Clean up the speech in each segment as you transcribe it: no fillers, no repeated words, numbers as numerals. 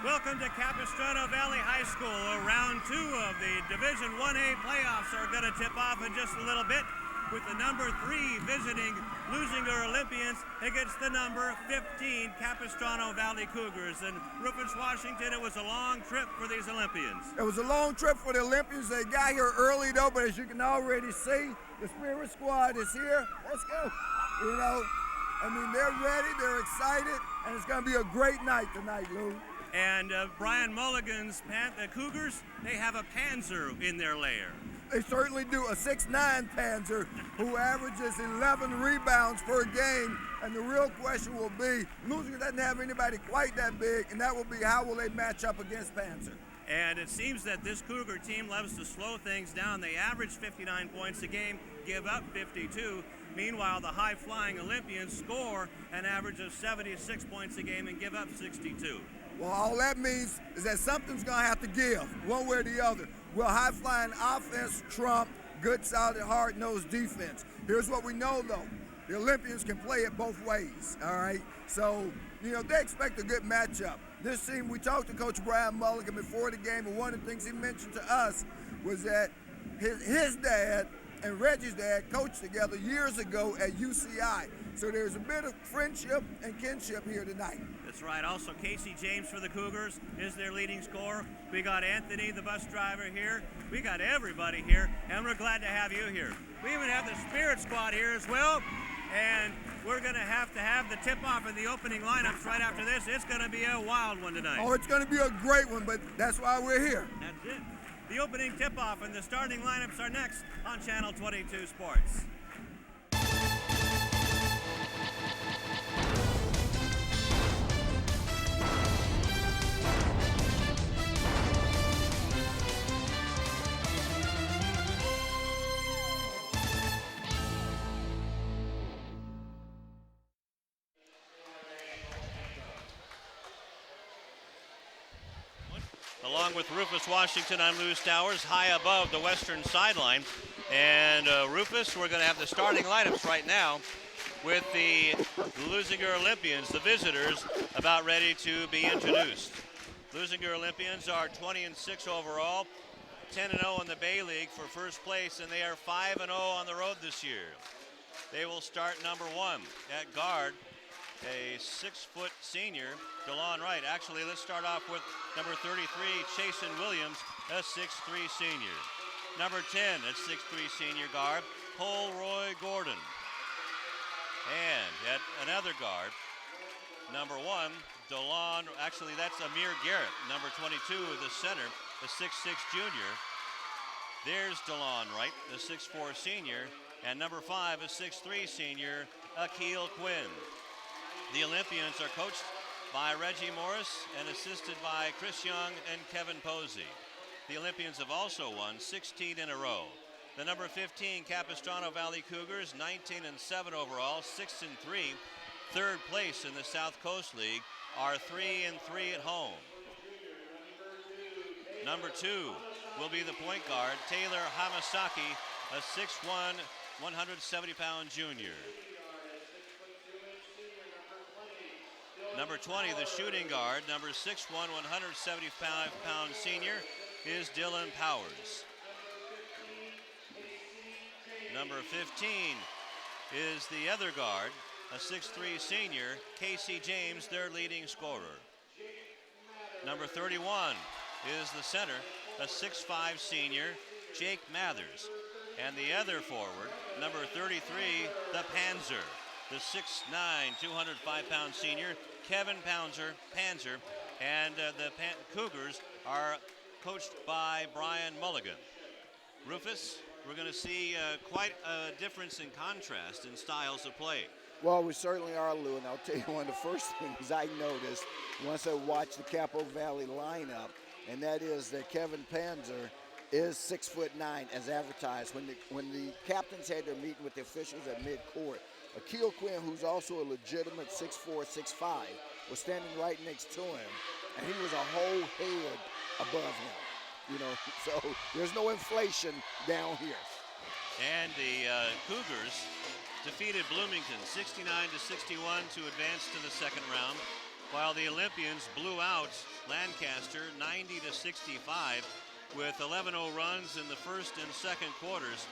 Welcome to Capistrano Valley High School. Round 2 of the Division 1A playoffs are going to tip off in just a little bit with the number 3 visiting Leuzinger Olympians against the number 15 Capistrano Valley Cougars. And Rufus, Washington, it was a long trip for these Olympians. It was a long trip for the Olympians. They got here early though, but as you can already see, the Spirit Squad is here. Let's go. You know, I mean, they're ready, they're excited, and it's going to be a great night tonight, Lou. And Brian Mulligan's Cougars, they have a Panzer in their lair. They certainly do, a 6'9" Panzer who averages 11 rebounds per game. And the real question will be, Leuzinger doesn't have anybody quite that big, and that will be how will they match up against Panzer. And it seems that this Cougar team loves to slow things down. They average 59 points a game, give up 52. Meanwhile, the high-flying Olympians score an average of 76 points a game and give up 62. Well, all that means is that something's going to have to give, one way or the other. Will high-flying offense trump good, solid, hard-nosed defense? Here's what we know, though. The Olympians can play it both ways, all right? So, you know, they expect a good matchup. This team, we talked to Coach Brian Mulligan before the game, and one of the things he mentioned to us was that his dad and Reggie's dad coached together years ago at UCI. So there's a bit of friendship and kinship here tonight. That's right. Also, Casey James for the Cougars is their leading scorer. We got Anthony, the bus driver, here. We got everybody here, and we're glad to have you here. We even have the Spirit Squad here as well, and we're going to have the tip-off in the opening lineups right after this. It's going to be a wild one tonight. Oh, it's going to be a great one, but that's why we're here. That's it. The opening tip-off and the starting lineups are next on Channel 22 Sports. Along with Rufus Washington, I'm Lou Stowers, high above the western sideline. And Rufus, we're going to have the starting lineups right now with the Leuzinger Olympians, the visitors, about ready to be introduced. Leuzinger Olympians are 20-6 overall, 10-0 in the Bay League for first place, and they are 5-0 on the road this year. They will start number 1 at guard, a 6-foot senior, DeLon Wright. Actually, let's start off with number 33, Chasen Williams, a 6'3 senior. Number 10 at 6'3 senior guard, Polroy Gordon. And at another guard, number 1, DeLon, actually that's Amir Garrett. Number 22, the center, the 6'6 junior. There's DeLon Wright, the 6'4 senior. And number 5, a 6'3 senior, Akil Quinn. The Olympians are coached by Reggie Morris and assisted by Chris Young and Kevin Posey. The Olympians have also won 16 in a row. The number 15 Capistrano Valley Cougars, 19-7 overall, 6-3, third place in the South Coast League, are 3-3 at home. Number 2 will be the point guard, Taylor Hamasaki, a 6'1", 170-pound junior. Number 20, the shooting guard, number 6'1", 175-pound senior, is Dylan Powers. Number 15 is the other guard, a 6'3 senior, Casey James, their leading scorer. Number 31 is the center, a 6'5 senior, Jake Mathers. And the other forward, number 33, the Panzer, the 6'9", 205-pound senior, Kevin Panzer, and the Cougars are coached by Brian Mulligan. Rufus, we're going to see quite a difference in contrast in styles of play. Well, we certainly are, Lou, and I'll tell you one of the first things I noticed once I watched the Capo Valley lineup, and that is that Kevin Panzer is 6'9" as advertised. When the captains had their meeting with the officials at midcourt, Akil Quinn, who's also a legitimate 6'4", 6'5", was standing right next to him, and he was a whole head above him. You know, so there's no inflation down here. And the Cougars defeated Bloomington 69-61 to advance to the second round, while the Olympians blew out Lancaster 90-65 with 11-0 runs in the first and second quarters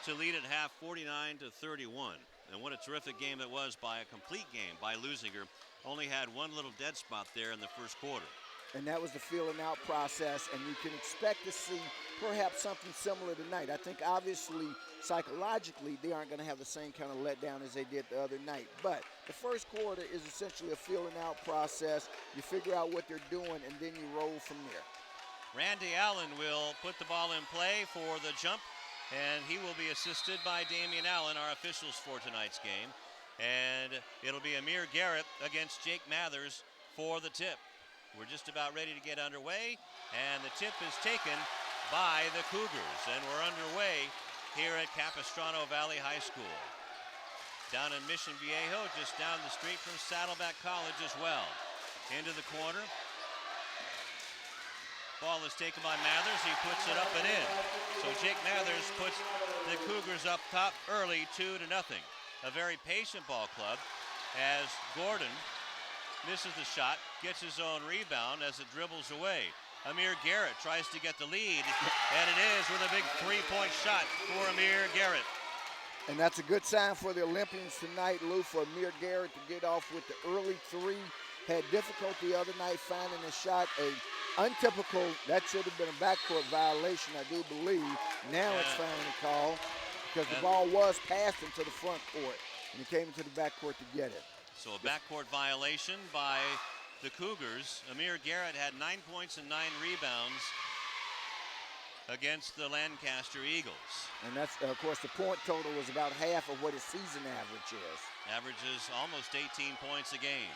to lead at half 49-31. And what a terrific game it was, by a complete game by Leuzinger. Only had one little dead spot there in the first quarter. And that was the feeling out process, and you can expect to see perhaps something similar tonight. I think obviously psychologically they aren't going to have the same kind of letdown as they did the other night. But the first quarter is essentially a feeling out process. You figure out what they're doing, and then you roll from there. Randy Allen will put the ball in play for the jump, and he will be assisted by Damian Allen, our officials for tonight's game. And it'll be Amir Garrett against Jake Mathers for the tip. We're just about ready to get underway, and the tip is taken by the Cougars, and we're underway here at Capistrano Valley High School. Down in Mission Viejo, just down the street from Saddleback College as well. Into the corner. Ball is taken by Mathers. He puts it up and in. So Jake Mathers puts the Cougars up top early, 2-0. A very patient ball club as Gordon misses the shot, gets his own rebound as it dribbles away. Amir Garrett tries to get the lead, and it is with a big three-point shot for Amir Garrett. And that's a good sign for the Olympians tonight, Lou, for Amir Garrett to get off with the early three. Had difficulty the other night finding a shot, a untypical, that should have been a backcourt violation, I do believe. Now it's finally called because the ball was passed into the front court, and he came into the backcourt to get it. So a backcourt violation by the Cougars. Amir Garrett had 9 points and 9 rebounds against the Lancaster Eagles. And that's, of course, the point total was about half of what his season average is. Averages almost 18 points a game.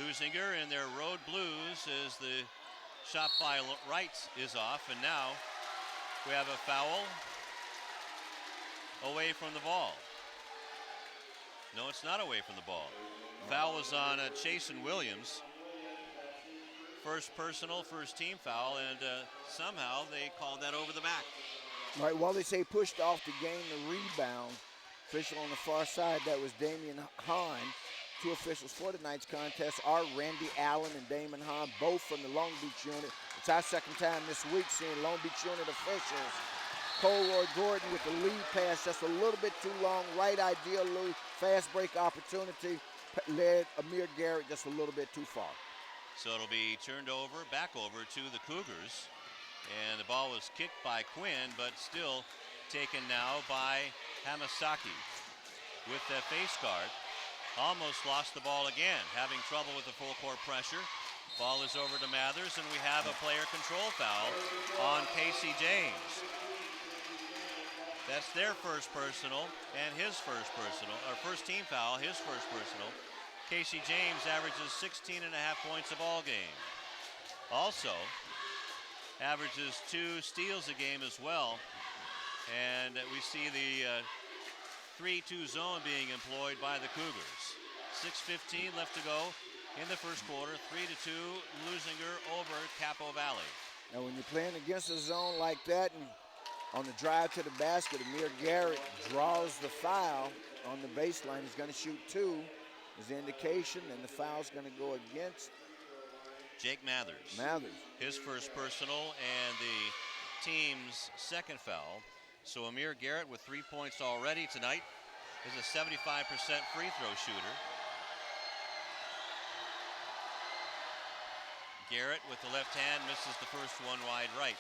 Leuzinger in their road blues as the shot by Wright is off, and now we have a foul away from the ball. No, it's not away from the ball. Foul was on Chasen Williams. First personal, first team foul, and somehow they called that over the back. All right, well, they say pushed off to gain the rebound. Official on the far side, that was Damian Hahn. Two officials for tonight's contest are Randy Allen and Damon Hahn, both from the Long Beach unit. It's our second time this week seeing Long Beach unit officials. Colroy Gordon with the lead pass, just a little bit too long. Right idea, Lou. Fast break opportunity. Led Amir Garrett just a little bit too far. So it'll be turned over, back over to the Cougars. And the ball was kicked by Quinn, but still taken now by Hamasaki with the face guard. Almost lost the ball again, having trouble with the full court pressure. Ball is over to Mathers, and we have a player control foul on Casey James. That's their first personal and his first personal, or first team foul, his first personal. Casey James averages 16.5 points a ball game. Also averages 2 steals a game as well. And we see the 3-2 zone being employed by the Cougars. 6:15 left to go in the first quarter. 3-2 Leuzinger over Capo Valley. Now when you're playing against a zone like that, and on the drive to the basket, Amir Garrett draws the foul on the baseline. He's going to shoot 2 as the indication, and the foul's going to go against Jake Mathers. His first personal and the team's second foul. So Amir Garrett with 3 points already tonight is a 75% free throw shooter. Garrett with the left hand misses the first one wide right.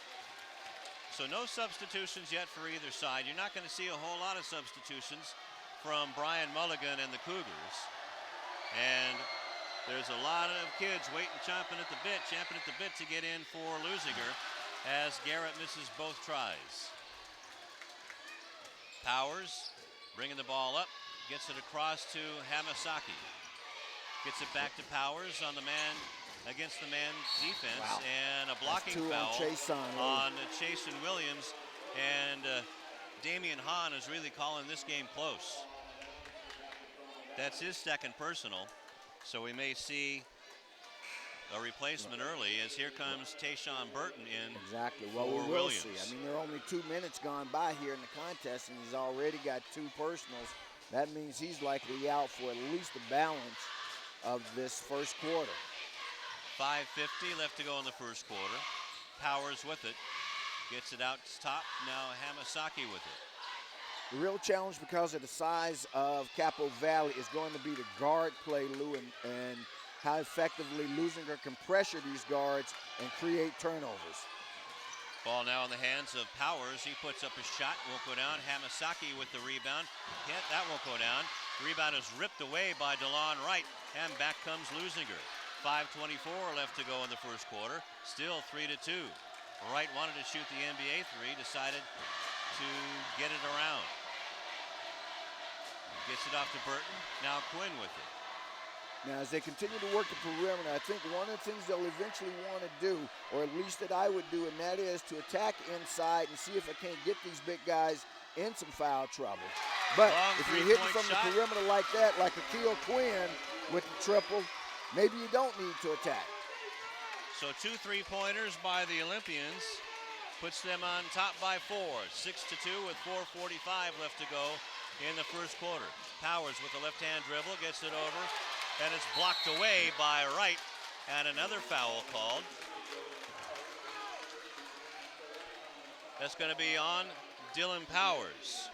So no substitutions yet for either side. You're not going to see a whole lot of substitutions from Brian Mulligan and the Cougars. And there's a lot of kids waiting, champing at the bit to get in for Leuzinger as Garrett misses both tries. Powers bringing the ball up, gets it across to Hamasaki. Gets it back to Powers on the man against the man defense. Wow. And a blocking foul on Chasen Williams. And Damian Hahn is really calling this game close. That's his second personal. So we may see a replacement early as here comes Tayshawn Burton in. Exactly. Well, we will Williams. see. I mean, there are only 2 minutes gone by here in the contest, and he's already got 2 personals. That means he's likely out for at least the balance of this first quarter. 5:50 left to go in the first quarter. Powers with it. Gets it out top. Now Hamasaki with it. The real challenge, because of the size of Capo Valley, is going to be the guard play, Lou, and how effectively Leuzinger can pressure these guards and create turnovers. Ball now in the hands of Powers. He puts up his shot. Won't go down. Hamasaki with the rebound. Hit. That won't go down. Rebound is ripped away by DeLon Wright. And back comes Leuzinger. 5:24 left to go in the first quarter. Still 3-2. Wright wanted to shoot the NBA three. Decided to get it around. Gets it off to Burton. Now Quinn with it. Now, as they continue to work the perimeter, I think one of the things they'll eventually want to do, or at least that I would do, and that is to attack inside and see if I can't get these big guys in some foul trouble. But if you're hitting from the perimeter like that, like Akil Quinn with the triple, maybe you don't need to attack. So 2 3-pointers by the Olympians puts them on top by 4. 6-2 with 4:45 left to go in the first quarter. Powers with the left-hand dribble gets it over, and it's blocked away by Wright, and another foul called. That's going to be on Dylan Powers.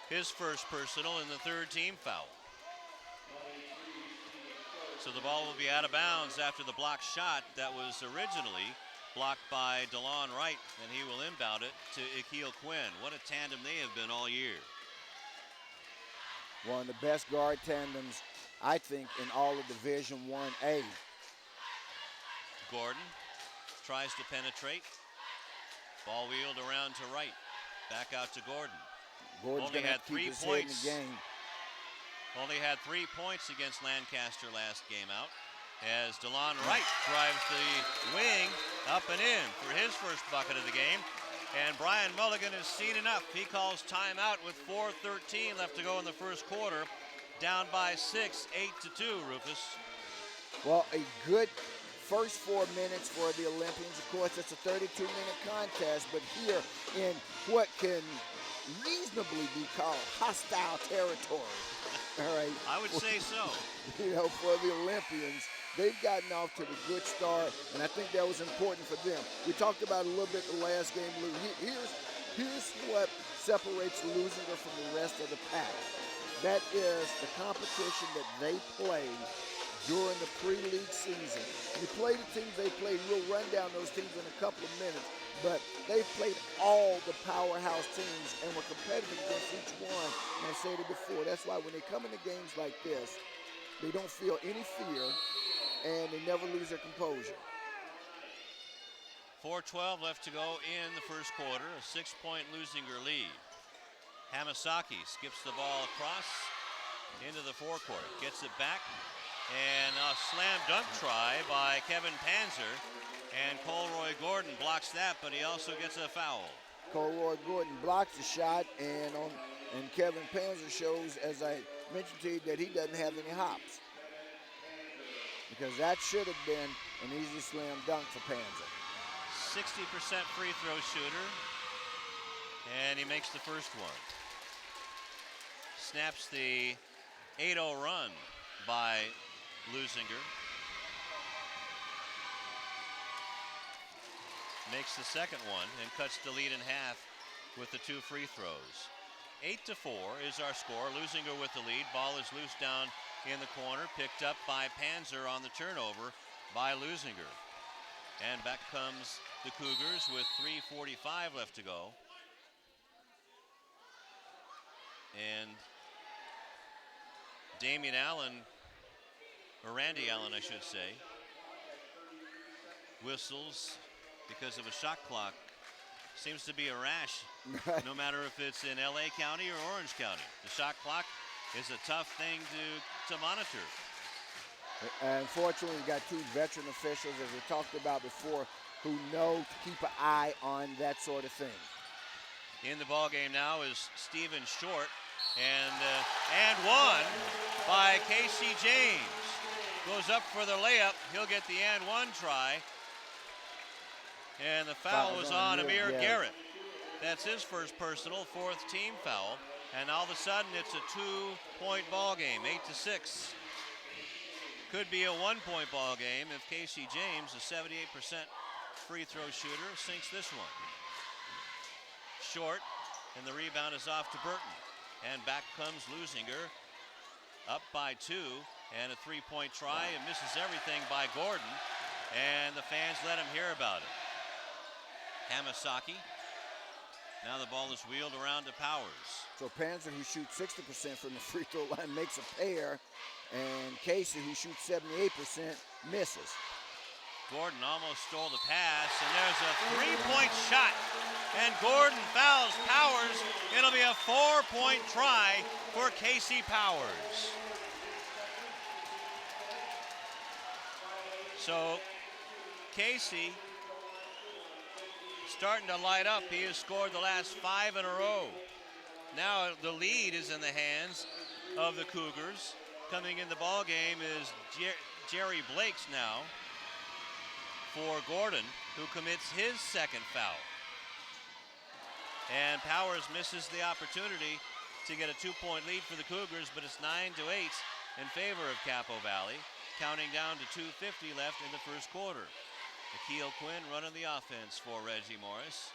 His first personal and the third team foul. So the ball will be out of bounds after the blocked shot that was originally blocked by DeLon Wright, and he will inbound it to Akil Quinn. What a tandem they have been all year. One of the best guard tandems, I think, in all of Division 1A. Gordon tries to penetrate. Ball wheeled around to Wright. Back out to Gordon. Gordon's only had 3 points. In the game. Only had 3 points against Lancaster last game out, as DeLon Wright drives the wing up and in for his first bucket of the game. And Brian Mulligan has seen enough. He calls timeout with 4:13 left to go in the first quarter. Down by 6, 8-2, Rufus. Well, a good first 4 minutes for the Olympians. Of course, it's a 32-minute contest, but here in what can reasonably be called hostile territory. All right. I would say so. You know, for the Olympians, they've gotten off to the good start, and I think that was important for them. We talked about it a little bit the last game, Lou. Here's what separates Leuzinger from the rest of the pack. That is the competition that they play during the pre-league season. You play the teams they played, we'll run down those teams in a couple of minutes, but they've played all the powerhouse teams and were competitive against each one. And I said it before, that's why when they come into games like this, they don't feel any fear and they never lose their composure. 4:12 left to go in the first quarter, a 6-point Leuzinger lead. Hamasaki skips the ball across into the forecourt, gets it back, and a slam dunk try by Kevin Panzer, and Colroy Gordon blocks that, but he also gets a foul. Colroy Gordon blocks the shot, and Kevin Panzer shows, as I mentioned to you, that he doesn't have any hops, because that should have been an easy slam dunk for Panzer. 60% free throw shooter, and he makes the first one. Snaps the 8-0 run by Leuzinger. Makes the second one and cuts the lead in half with the 2 free throws. 8-4 is our score. Leuzinger with the lead. Ball is loose down in the corner, picked up by Panzer on the turnover by Leuzinger. And back comes the Cougars with 3:45 left to go. And Damian Allen, or Randy Allen, I should say, whistles because of a shot clock. Seems to be a rash, no matter if it's in LA County or Orange County. The shot clock is a tough thing to monitor. Unfortunately, you got 2 veteran officials, as we talked about before, who know to keep an eye on that sort of thing. In the ball game now is Stephen Short, and one by Casey James. Goes up for the layup. He'll get the and one try. And the foul was on Amir Garrett. That's his first personal, 4th team foul. And all of a sudden, it's a 2-point ball game, 8-6. Could be a 1-point ball game if Casey James, a 78% free throw shooter, sinks this one. Short, and the rebound is off to Burton. And back comes Leuzinger, up by 2, and a 3-point try, and misses everything by Gordon, and the fans let him hear about it. Hamasaki. Now the ball is wheeled around to Powers. So Panzer, who shoots 60% from the free throw line, makes a pair, and Casey, who shoots 78%, misses. Gordon almost stole the pass, and there's a 3-point shot, and Gordon fouls Powers. It'll be a 4-point try for Casey Powers. So Casey starting to light up. He has scored the last 5 in a row. Now the lead is in the hands of the Cougars. Coming in the ball game is Jerry Blakes now for Gordon, who commits his second foul. And Powers misses the opportunity to get a 2-point lead for the Cougars, but it's 9-8 in favor of Capo Valley, counting down to 2:50 left in the first quarter. Akil Quinn running the offense for Reggie Morris.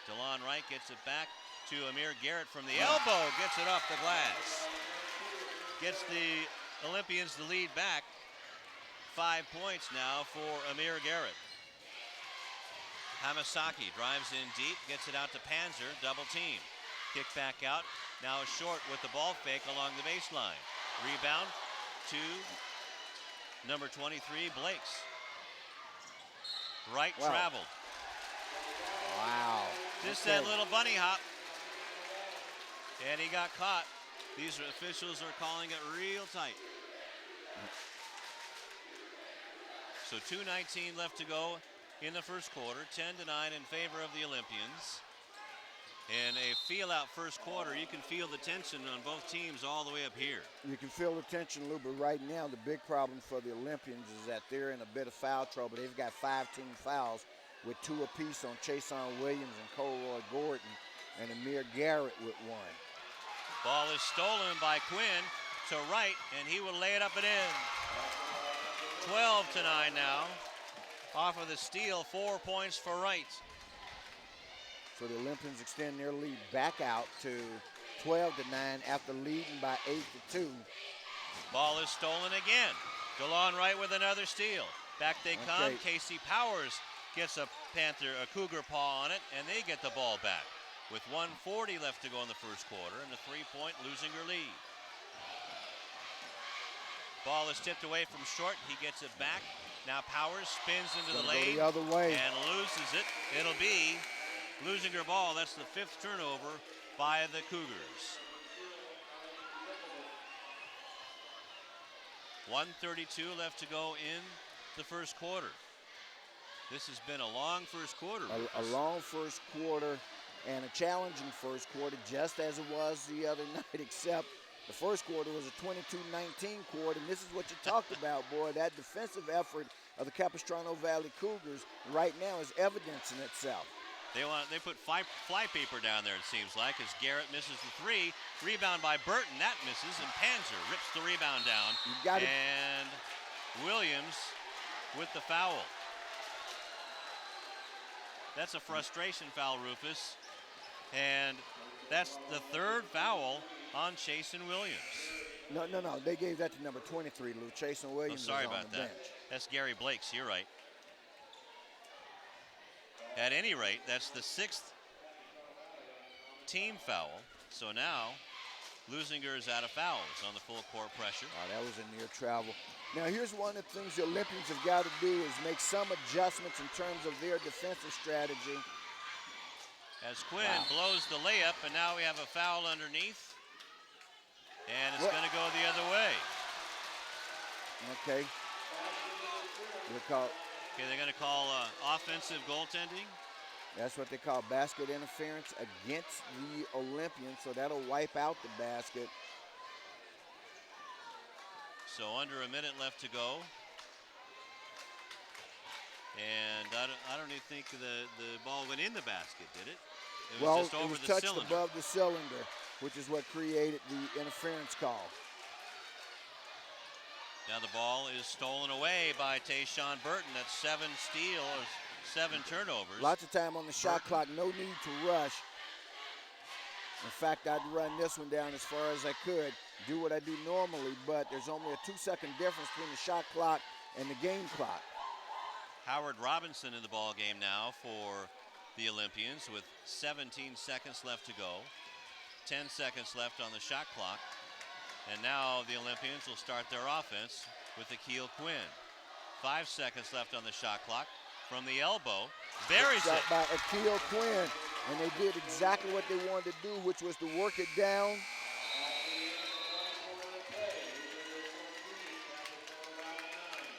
DeLon Wright gets it back to Amir Garrett from the elbow, gets it off the glass. Gets the Olympians the lead back. 5 points now for Amir Garrett. Hamasaki drives in deep, gets it out to Panzer, double team. Kick back out, now short with the ball fake along the baseline. Rebound to number 23, Blakes. Right traveled. Wow. Just that little bunny hop. And he got caught. These officials are calling it real tight. So 2:19 left to go in the first quarter. 10-9 in favor of the Olympians. In a feel-out first quarter, you can feel the tension on both teams all the way up here. You can feel the tension, Lou, but right now the big problem for the Olympians is that they're in a bit of foul trouble. They've got 5 team fouls with 2 apiece on Chason Williams and Colroy Gordon, and Amir Garrett with 1. Ball is stolen by Quinn to Wright, and he will lay it up and in. 12-9 now. Off of the steal, 4 points for Wright. So the Olympians extend their lead back out to 12-9 after leading by 8-2. Ball is stolen again. DeLon Wright with another steal. Back they come. Casey Powers gets a Cougar paw on it, and they get the ball back. With 1:40 left to go in the first quarter and a 3-point Leuzinger lead. Ball is tipped away from short. He gets it back. Now Powers spins into the lane the other way and loses it. It'll be Leuzinger ball. That's the 5th turnover by the Cougars. 1:32 left to go in the first quarter. This has been a long first quarter. A long first quarter and a challenging first quarter, just as it was the other night, except the first quarter was a 22-19 quarter, and this is what you talked about, boy. That defensive effort of the Capistrano Valley Cougars right now is evidencing itself. They put fly paper down there, it seems like, as Garrett misses the 3. Rebound by Burton, that misses, and Panzer rips the rebound down. And Williams with the foul. That's a frustration foul, Rufus. And that's the 3rd foul on Chasen Williams. No. They gave that to number 23, Lou. Chasen Williams is on the bench. That's Gary Blakes. You're right. At any rate, that's the 6th team foul. So now Leuzinger is out of fouls on the full court pressure. Oh, that was a near travel. Now, here's one of the things the Olympians have got to do is make some adjustments in terms of their defensive strategy. As Quinn blows the layup, and now we have a foul underneath. And it's going to go the other way. Okay. They're going to call offensive goaltending. That's what they call basket interference against the Olympians, so that'll wipe out the basket. So under a minute left to go. And I don't even think the ball went in the basket, did it? It was just over the touched cylinder. above the cylinder, which is what created the interference call. Now the ball is stolen away by Tayshawn Burton. That's 7 steals, or 7 turnovers. Lots of time on the shot clock, no need to rush. In fact, I'd run this one down as far as I could, do what I do normally, but there's only a 2-second difference between the shot clock and the game clock. Howard Robinson in the ball game now for the Olympians with 17 seconds left to go. 10 seconds left on the shot clock. And now the Olympians will start their offense with Akil Quinn. 5 seconds left on the shot clock. From the elbow, buries Shot it. by Akil Quinn, and they did exactly what they wanted to do, which was to work it down.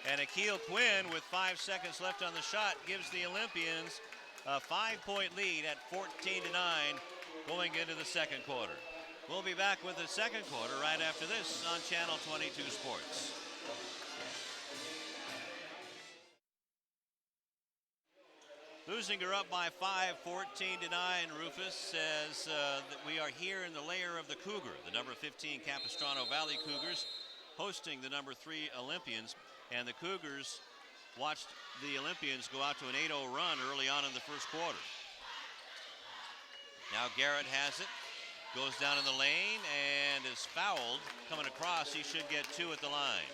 And Akil Quinn, with 5 seconds left on the shot, gives the Olympians a 5-point lead at 14-9 going into the second quarter. We'll be back with the second quarter right after this on Channel 22 Sports. Leuzinger up by 5, 14-9. Rufus says that we are here in the lair of the Cougar, the number 15 Capistrano Valley Cougars, hosting the number 3 Olympians. And the Cougars watched the Olympians go out to an 8-0 run early on in the first quarter. Now Garrett has it, goes down in the lane and is fouled. Coming across, he should get 2 at the line.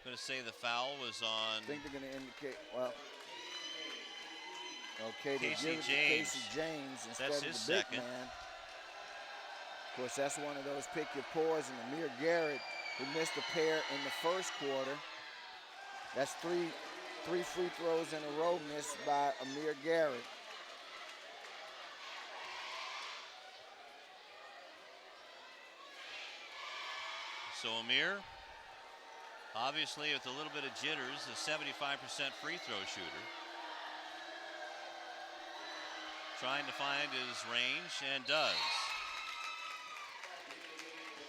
Going to say the foul was on. I think they're going to indicate, well, okay, they Casey give it to James. Casey James instead That's of his the big second. man. Of course, that's one of those pick your poison. Amir Garrett, who missed a pair in the first quarter. That's three free throws in a row missed by Amir Garrett. So Amir, obviously with a little bit of jitters, a 75% free throw shooter. Trying to find his range and does.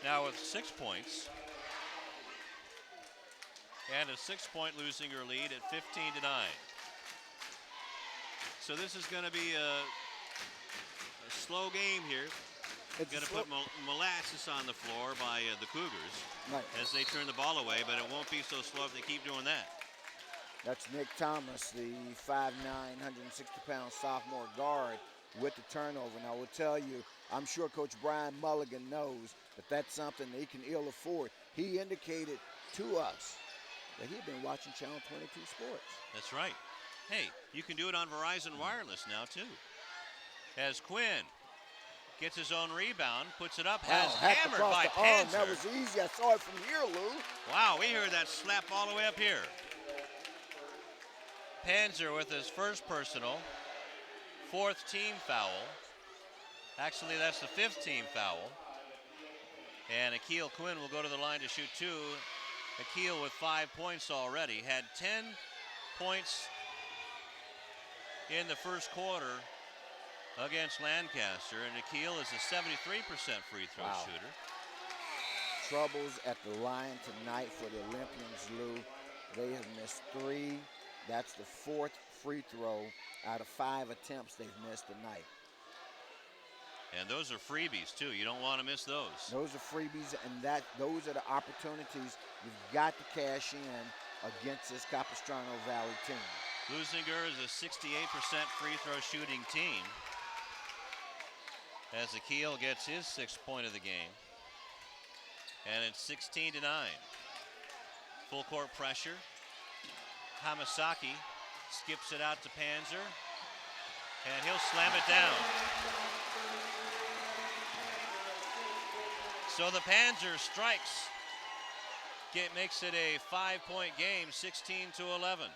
Now with 6 points and a 6-point Leuzinger lead at 15-9. So this is going to be a slow game here. Going to put molasses on the floor by the Cougars Right. as they turn the ball away, but it won't be so slow if they keep doing that. That's Nick Thomas, the 5'9", 160-pound sophomore guard with the turnover. And I will tell you, I'm sure Coach Brian Mulligan knows that that's something that he can ill afford. He indicated to us that he'd been watching Channel 22 Sports. That's right. Hey, you can do it on Verizon Wireless now, too. As Quinn gets his own rebound, puts it up, has hammered by Panzer. That was easy. I saw it from here, Lou. Wow, we heard that slap all the way up here. Panzer with his first personal, 4th team foul. Actually, that's the 5th team foul. And Akil Quinn will go to the line to shoot 2. Akil with 5 points already. Had 10 points in the first quarter against Lancaster. And Akil is a 73% free throw shooter. Troubles at the line tonight for the Olympians, Lou. They have missed 3. That's the 4th free throw out of 5 attempts they've missed tonight. And those are freebies, too. You don't want to miss those. Those are freebies, and those are the opportunities you've got to cash in against this Capistrano Valley team. Leuzinger is a 68% free throw shooting team as Akil gets his 6th point of the game. And it's 16-9. Full court pressure. Hamasaki skips it out to Panzer, and he'll slam it down. So the Panzer strikes, makes it a 5-point game, 16-11.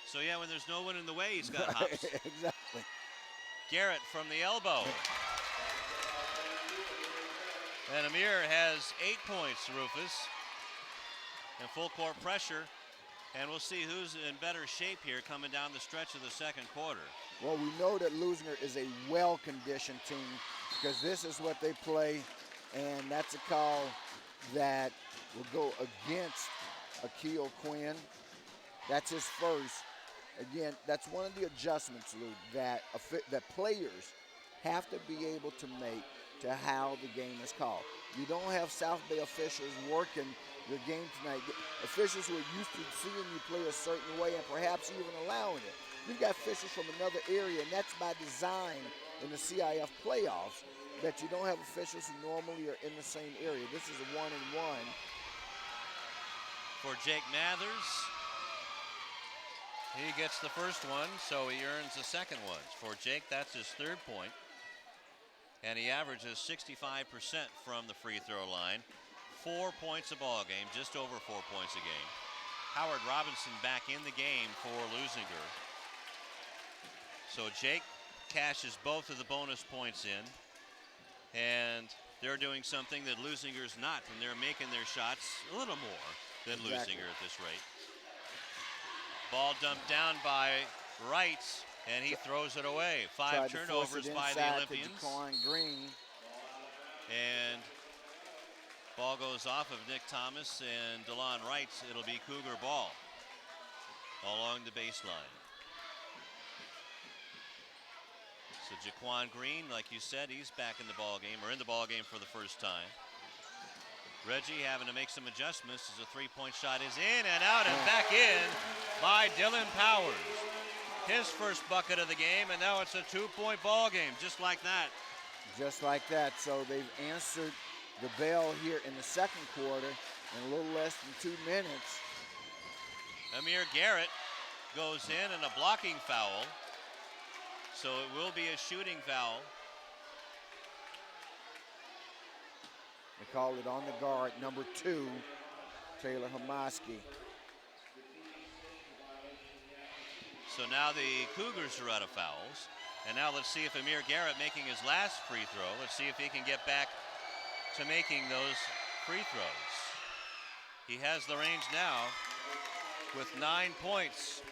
So yeah, when there's no one in the way, he's got hops. Exactly. Garrett from the elbow. And Amir has 8 points, Rufus. And full court pressure. And we'll see who's in better shape here coming down the stretch of the second quarter. Well, we know that Leuzinger is a well-conditioned team because this is what they play, and that's a call that will go against Akil Quinn. That's his first. Again, that's one of the adjustments, Lou, that players have to be able to make to how the game is called. You don't have South Bay officials working your game tonight. Officials who are used to seeing you play a certain way and perhaps even allowing it. You've got officials from another area, and that's by design in the CIF playoffs, that you don't have officials who normally are in the same area. This is a 1-and-1. For Jake Mathers, he gets the first one, so he earns the second one. For Jake, that's his third point. And he averages 65% from the free throw line. 4 points a ball game, just over 4 points a game. Howard Robinson back in the game for Leuzinger. So Jake cashes both of the bonus points in. And they're doing something that Leuzinger's not, and they're making their shots a little more than Leuzinger at this rate. Ball dumped down by Wright, and he throws it away. 5 turnovers by the Olympians. Green. And ball goes off of Nick Thomas and DeLon Wright. It'll be Cougar ball along the baseline. So Jaquan Green, like you said, he's back in the ball game, or in the ball game for the first time. Reggie having to make some adjustments as a three-point shot is in and out and back in by Dylan Powers. His first bucket of the game, and now it's a 2-point ball game, just like that. Just like that. So they've answered the bell here in the second quarter in a little less than 2 minutes. Amir Garrett goes in and a blocking foul. So it will be a shooting foul. They call it on the guard, number 2, Taylor Hamaski. So now the Cougars are out of fouls. And now let's see if Amir Garrett, making his last free throw, let's see if he can get back to making those free throws. He has the range now with 9 points.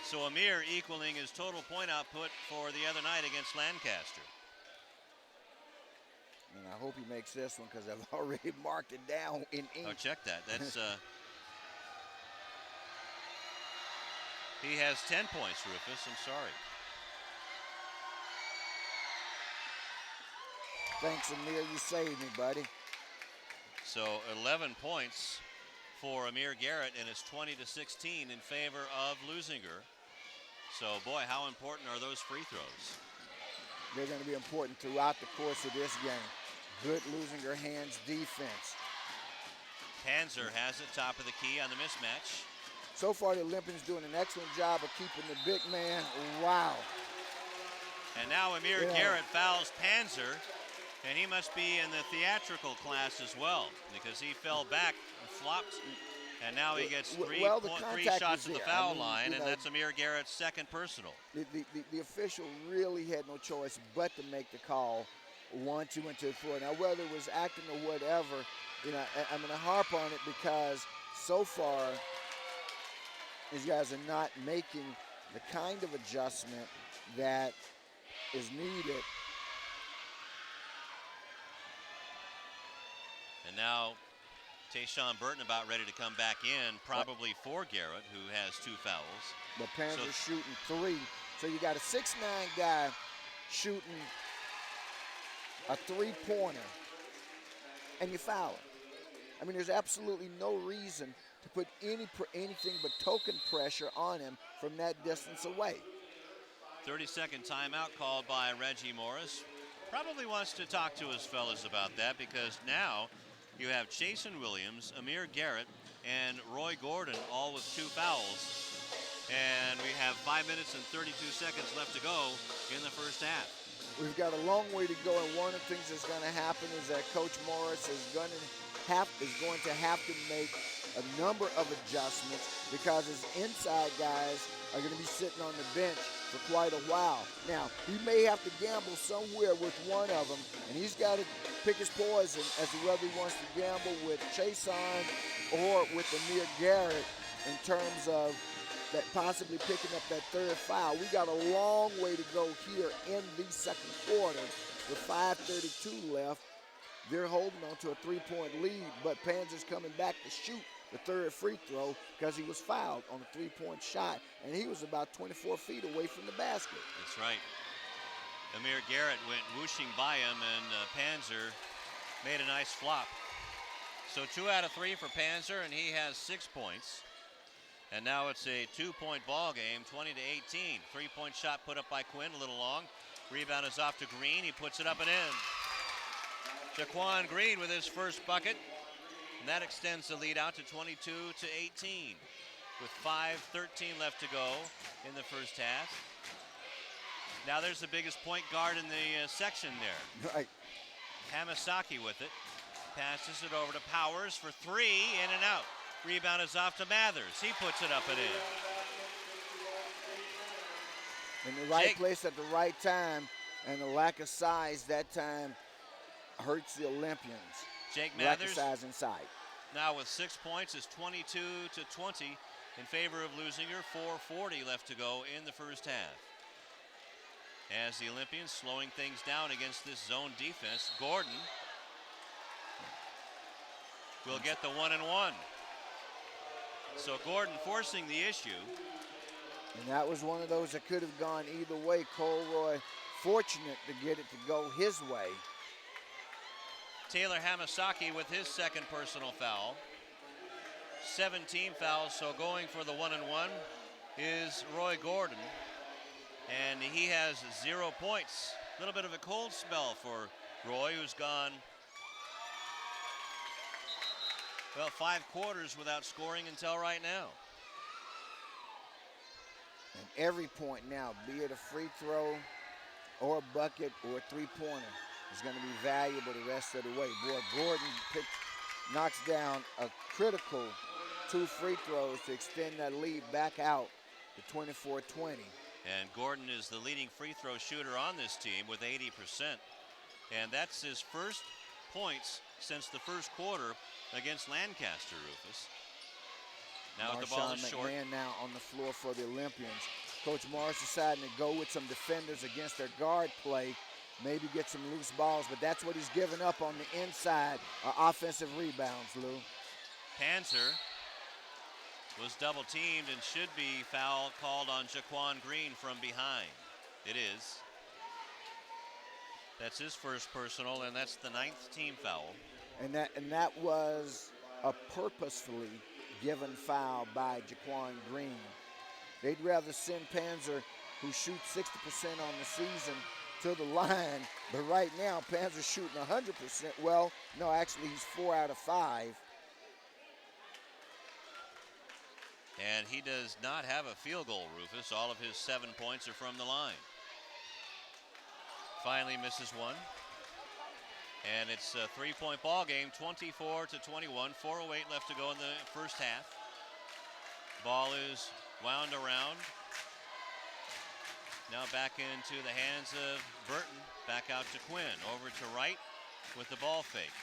So Amir equaling his total point output for the other night against Lancaster. And I hope he makes this one because I've already marked it down in ink. Oh, check that. That's he has 10 points, Rufus. I'm sorry. Thanks, Amir. You saved me, buddy. So 11 points for Amir Garrett, and it's 20-16 in favor of Leuzinger. So, boy, how important are those free throws? They're going to be important throughout the course of this game. Good Leuzinger hands defense. Panzer has it, top of the key on the mismatch. So far, the Olympians doing an excellent job of keeping the big man. Wow. And now Amir Garrett fouls Panzer, and he must be in the theatrical class as well because he fell back and flopped. And now he gets three shots at the foul line, and that's Amir Garrett's second personal. The official really had no choice but to make the call 1, 2, and 2, 4. Now, whether it was acting or whatever, I'm going to harp on it because so far these guys are not making the kind of adjustment that is needed. And now Tayshawn Burton about ready to come back in, probably for Garrett, who has 2 fouls. The Panthers shooting 3. So you got a 6'9" guy shooting a 3-pointer, and you foul him. I mean, there's absolutely no reason to put anything but token pressure on him from that distance away. 30-second timeout called by Reggie Morris. Probably wants to talk to his fellas about that because now you have Chasen Williams, Amir Garrett, and Roy Gordon all with 2 fouls. And we have 5 minutes and 32 seconds left to go in the first half. We've got a long way to go, and one of the things that's going to happen is that Coach Morris is going to have to make a number of adjustments because his inside guys are going to be sitting on the bench for quite a while. Now, he may have to gamble somewhere with one of them, and he's got to pick his poison as to whether he wants to gamble with Chason or with Amir Garrett in terms of that possibly picking up that third foul. We got a long way to go here in the second quarter with 5:32 left. They're holding on to a 3-point lead, but Panzer's coming back to shoot the third free throw because he was fouled on a 3-point shot, and he was about 24 feet away from the basket. That's right. Amir Garrett went whooshing by him, and Panzer made a nice flop. So 2 out of 3 for Panzer, and he has 6 points. And now it's a 2-point ball game, 20-18. 3-point shot put up by Quinn, a little long. Rebound is off to Green. He puts it up and in. Jaquan Green with his first bucket. And that extends the lead out to 22-18 with 5:13 left to go in the first half. Now there's the biggest point guard in the section there. Right. Hamasaki with it. Passes it over to Powers for 3, in and out. Rebound is off to Mathers. He puts it up and in. In the right place at the right time, and the lack of size that time hurts the Olympians. Jake Lack Mathers of size inside. now with 6 points is 22-20 in favor of Leuzinger. 4:40 left to go in the first half. As the Olympians slowing things down against this zone defense, Gordon will get the 1-and-1. So Gordon forcing the issue. And that was one of those that could have gone either way. Colroy fortunate to get it to go his way. Taylor Hamasaki with his second personal foul. 17 fouls, so going for the 1-and-1 is Roy Gordon. And he has 0 points. A little bit of a cold spell for Roy, who's gone, well, 5 quarters without scoring until right now. And every point now, be it a free throw or a bucket or a three-pointer, is going to be valuable the rest of the way. Boy, Gordon knocks down a critical 2 free throws to extend that lead back out to 24-20. And Gordon is the leading free throw shooter on this team with 80%. And that's his first points since the first quarter against Lancaster, Rufus. Now the ball is short. McMahon now on the floor for the Olympians. Coach Morris deciding to go with some defenders against their guard play, maybe get some loose balls, but that's what he's given up on the inside, offensive rebounds, Lou. Panzer was double teamed and should be foul called on Jaquan Green from behind. It is. That's his first personal, and that's the 9th team foul. And that was a purposefully given foul by Jaquan Green. They'd rather send Panzer, who shoots 60% on the season, to the line, but right now Panzer's shooting 100%. Well, no, actually he's 4 out of 5. And he does not have a field goal, Rufus. All of his 7 points are from the line. Finally misses one. And it's a 3-point ball game, 24-21. 4:08 left to go in the first half. Ball is wound around. Now back into the hands of Burton. Back out to Quinn. Over to Wright with the ball fake.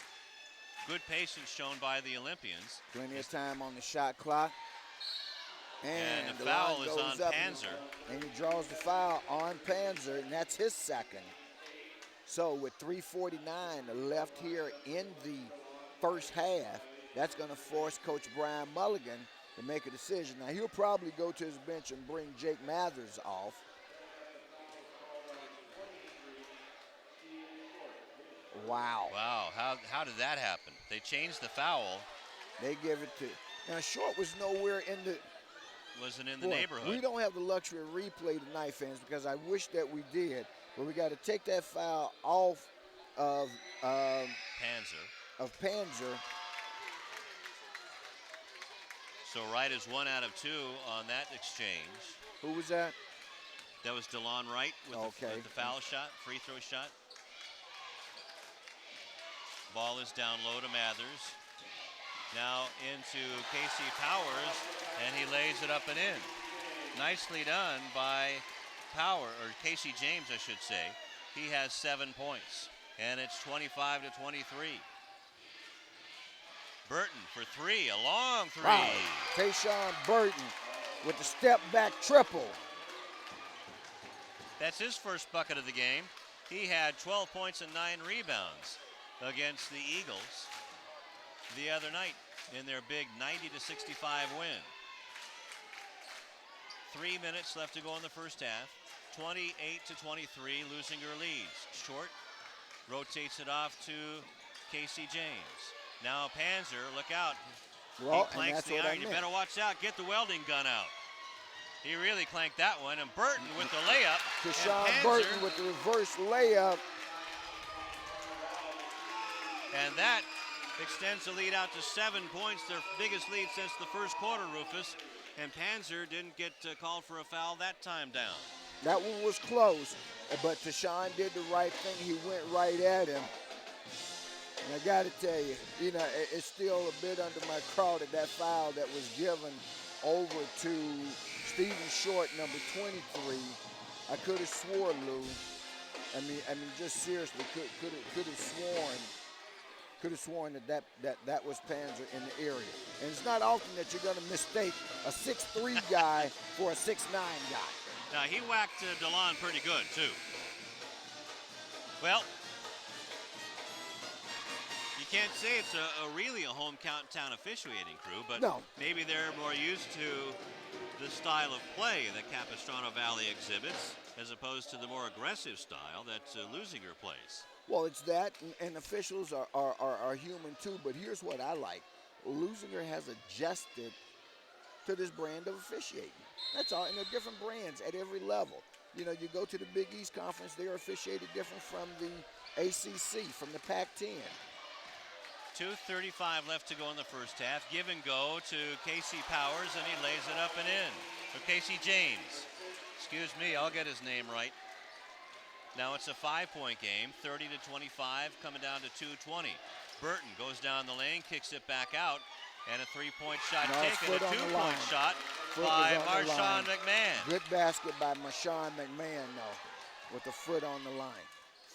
Good patience shown by the Olympians. Plenty of time on the shot clock. And the foul is on Panzer. And he draws the foul on Panzer, and that's his second. So with 3:49 left here in the first half, that's going to force Coach Brian Mulligan to make a decision. Now, he'll probably go to his bench and bring Jake Mathers off. Wow. Wow, how did that happen? They changed the foul. They give it to, now Short was nowhere in the, wasn't in the neighborhood. We don't have the luxury of replay tonight, fans, because I wish that we did. But we got to take that foul off of Panzer. So Wright is 1 out of 2 on that exchange. Who was that? That was DeLon Wright with the foul shot, free throw shot. Ball is down low to Mathers. Now into Casey Powers, and he lays it up and in. Nicely done by Casey James, I should say. He has 7 points, and it's 25-23. Burton for 3, a long 3. Wow. Tayshawn Burton with the step back triple. That's his first bucket of the game. He had 12 points and 9 rebounds against the Eagles the other night in their big 90-65 win. 3 minutes left to go in the first half. 28-23, Leuzinger leads. Short rotates it off to Casey James. Now Panzer, look out. Well, he clanks the iron. You better watch out. Get the welding gun out. He really clanked that one. And Burton with the layup. Deshaun Burton with the reverse layup. And that extends the lead out to 7 points, their biggest lead since the first quarter, Rufus. And Panzer didn't get called for a foul that time down. That one was close, but Deshaun did the right thing. He went right at him. And I got to tell you, it's still a bit under my craw that foul that was given over to Stephen Short, number 23. I could have sworn, Lou. I mean, just seriously, could have sworn that was Panzer in the area. And it's not often that you're going to mistake a 6'3" guy for a 6'9" guy. Now, he whacked DeLon pretty good, too. Well, you can't say it's really a hometown officiating crew, but no. Maybe they're more used to the style of play that Capistrano Valley exhibits as opposed to the more aggressive style that Leuzinger plays. Well, it's that, and officials are human too, but here's what I like. Leuzinger has adjusted to this brand of officiating. That's all, and they're different brands at every level. You go to the Big East Conference, they are officiated different from the ACC, from the Pac-10. 2:35 left to go in the first half. Give and go to Casey Powers, and he lays it up and in. For Casey James. Excuse me, I'll get his name right. Now it's a 5-point game, 30-25, coming down to 2:20. Burton goes down the lane, kicks it back out, and a 3-point shot taken. A 2-point shot by Marshawn McMahon. Good basket by Marshawn McMahon, though, with the foot on the line.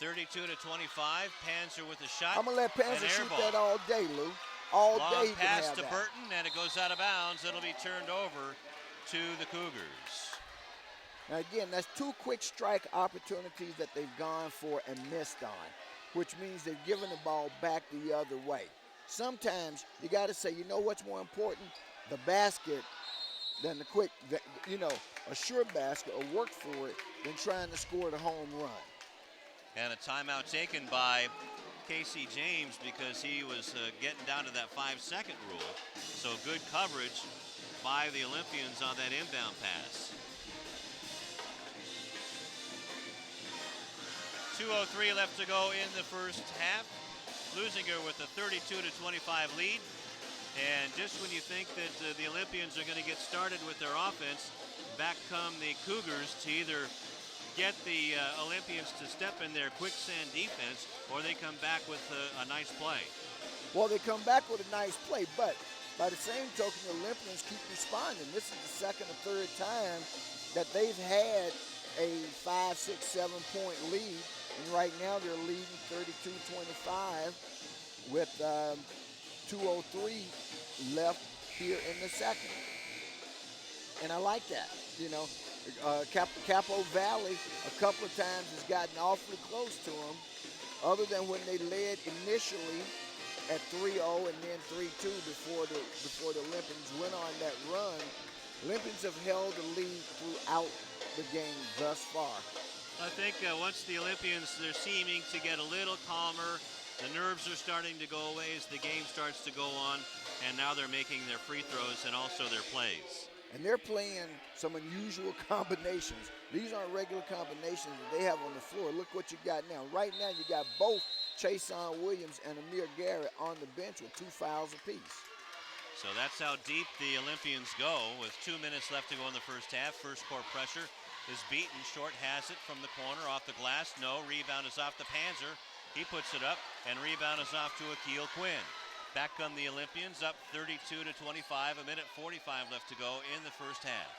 32-25, Panzer with a shot. I'm going to let Panzer shoot that all day, Lou. All Long day he can pass have to that. Burton, and it goes out of bounds. It'll be turned over to the Cougars. Now, again, that's 2 quick strike opportunities that they've gone for and missed on, which means they've given the ball back the other way. Sometimes you got to say, what's more important? The basket than the quick, a sure basket or work for it than trying to score the home run. And a timeout taken by Casey James because he was getting down to that 5-second rule. So good coverage by the Olympians on that inbound pass. 2:03 left to go in the first half. Leuzinger with a 32-25 lead. And just when you think that the Olympians are going to get started with their offense, back come the Cougars to either get the Olympians to step in their quicksand defense, or they come back with a nice play. Well, they come back with a nice play, but by the same token, the Olympians keep responding. This is the second or third time that they've had a 5, 6, 7-point lead, and right now they're leading 32-25 with 2:03 left here in the second. And I like that, Capo Valley a couple of times has gotten awfully close to them, other than when they led initially at 3-0 and then 3-2 before the Olympians went on that run. Olympians have held the lead throughout the game thus far. I think once the Olympians, they're seeming to get a little calmer. The nerves are starting to go away as the game starts to go on, and now they're making their free throws and also their plays. And they're playing some unusual combinations. These aren't regular combinations that they have on the floor. Look what you got now. Right now you got both Chason Williams and Amir Garrett on the bench with 2 fouls apiece. So that's how deep the Olympians go with 2 minutes left to go in the first half. First court pressure is beaten. Short has it from the corner off the glass. No, rebound is off the Panzer. He puts it up, and rebound is off to Akil Quinn. Back come the Olympians, up 32-25, a minute 45 left to go in the first half.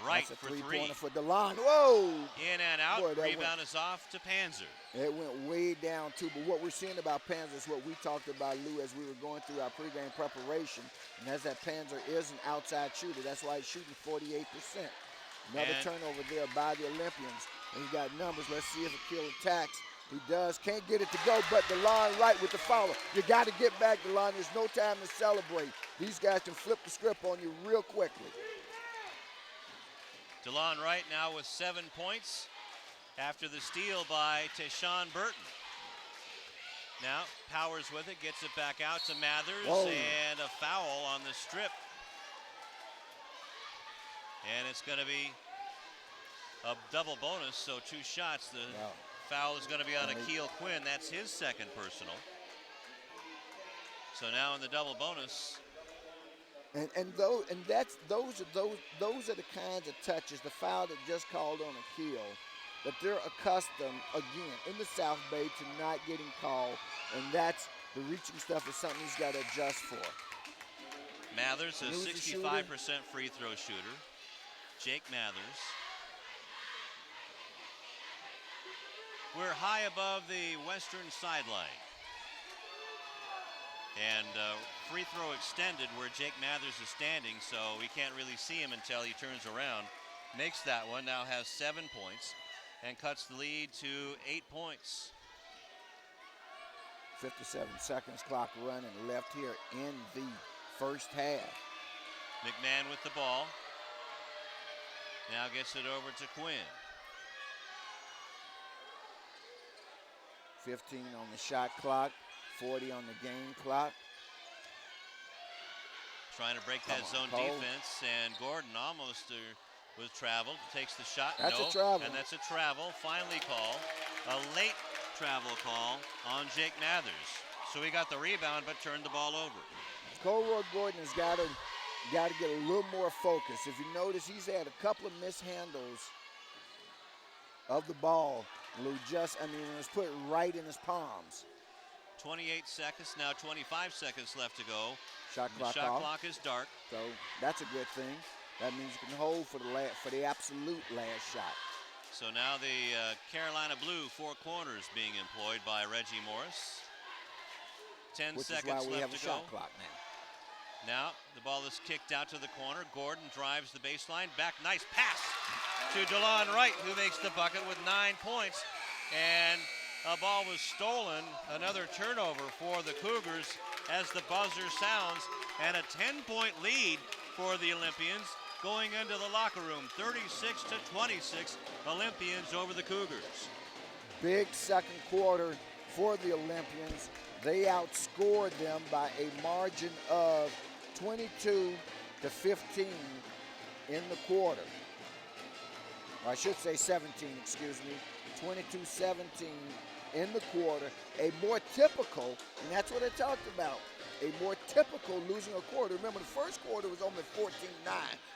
Right That's a for 3. Three-pointer for DeLon. Whoa! In and out. Boy, Rebound is off to Panzer. It went way down, too. But what we're seeing about Panzer is what we talked about, Lou, as we were going through our pregame preparation. And that's that Panzer is an outside shooter. That's why he's shooting 48%. Another turnover there by the Olympians. And he's got numbers. Let's see if Akil attacks. He does. Can't get it to go, but DeLon right with the foul. You got to get back, DeLon. There's no time to celebrate. These guys can flip the script on you real quickly. DeLon Wright now with 7 points after the steal by Tayshawn Burton. Now Powers with it, gets it back out to Mathers, and a foul on the strip. And it's going to be a double bonus, so 2 shots. The foul is going to be on Akil Quinn. That's his second personal. So now in the double bonus. Those are the kinds of touches, the foul that just called on Akil, that they're accustomed, again, in the South Bay to not getting called, and that's the reaching stuff is something he's got to adjust for. Mathers, a 65% free throw shooter. Jake Mathers. We're high above the western sideline. And free throw extended where Jake Mathers is standing, so we can't really see him until he turns around. Makes that one, now has 7 points, and cuts the lead to 8 points. 57 seconds clock running left here in the first half. McMahon with the ball. Now gets it over to Quinn. 15 on the shot clock, 40 on the game clock. Trying to break that zone defense, and Gordon almost was traveled. Takes the shot. That's a travel. And that's a travel. Finally called. A late travel call on Jake Mathers. So he got the rebound but turned the ball over. Colroy Gordon has got to get a little more focus. If you notice, he's had a couple of mishandles of the ball. When it was put right in his palms. 28 seconds, now 25 seconds left to go. Shot clock clock is dark. So that's a good thing. That means you can hold for the absolute last shot. So now the Carolina Blue 4 corners being employed by Reggie Morris. 10 Which seconds is why we left have to a go. shot clock now. Now the ball is kicked out to the corner. Gordon drives the baseline. Back, nice pass to DeLon Wright, who makes the bucket with 9 points. And a ball was stolen. Another turnover for the Cougars as the buzzer sounds. And a 10-point lead for the Olympians going into the locker room. 36-26, Olympians over the Cougars. Big second quarter for the Olympians. They outscored them by a margin of 22-15 in the quarter. Or I should say 17, excuse me. 22-17 in the quarter. A more typical, and that's what I talked about, a more typical Leuzinger quarter. Remember, the first quarter was only 14-9,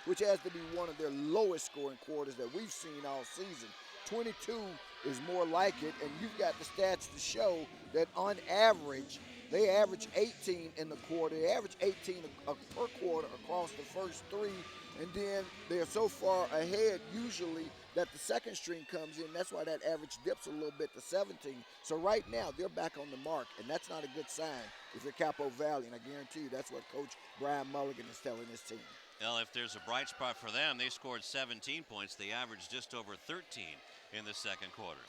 which has to be one of their lowest scoring quarters that we've seen all season. 22 is more like it, and you've got the stats to show that on average, they average 18 in the quarter. They average 18 per quarter across the first 3, and then they're so far ahead usually that the second string comes in. That's why that average dips a little bit to 17. So right now, they're back on the mark, and that's not a good sign if you're Capo Valley, and I guarantee you that's what Coach Brian Mulligan is telling his team. Well, if there's a bright spot for them, they scored 17 points. They averaged just over 13 in the second quarter.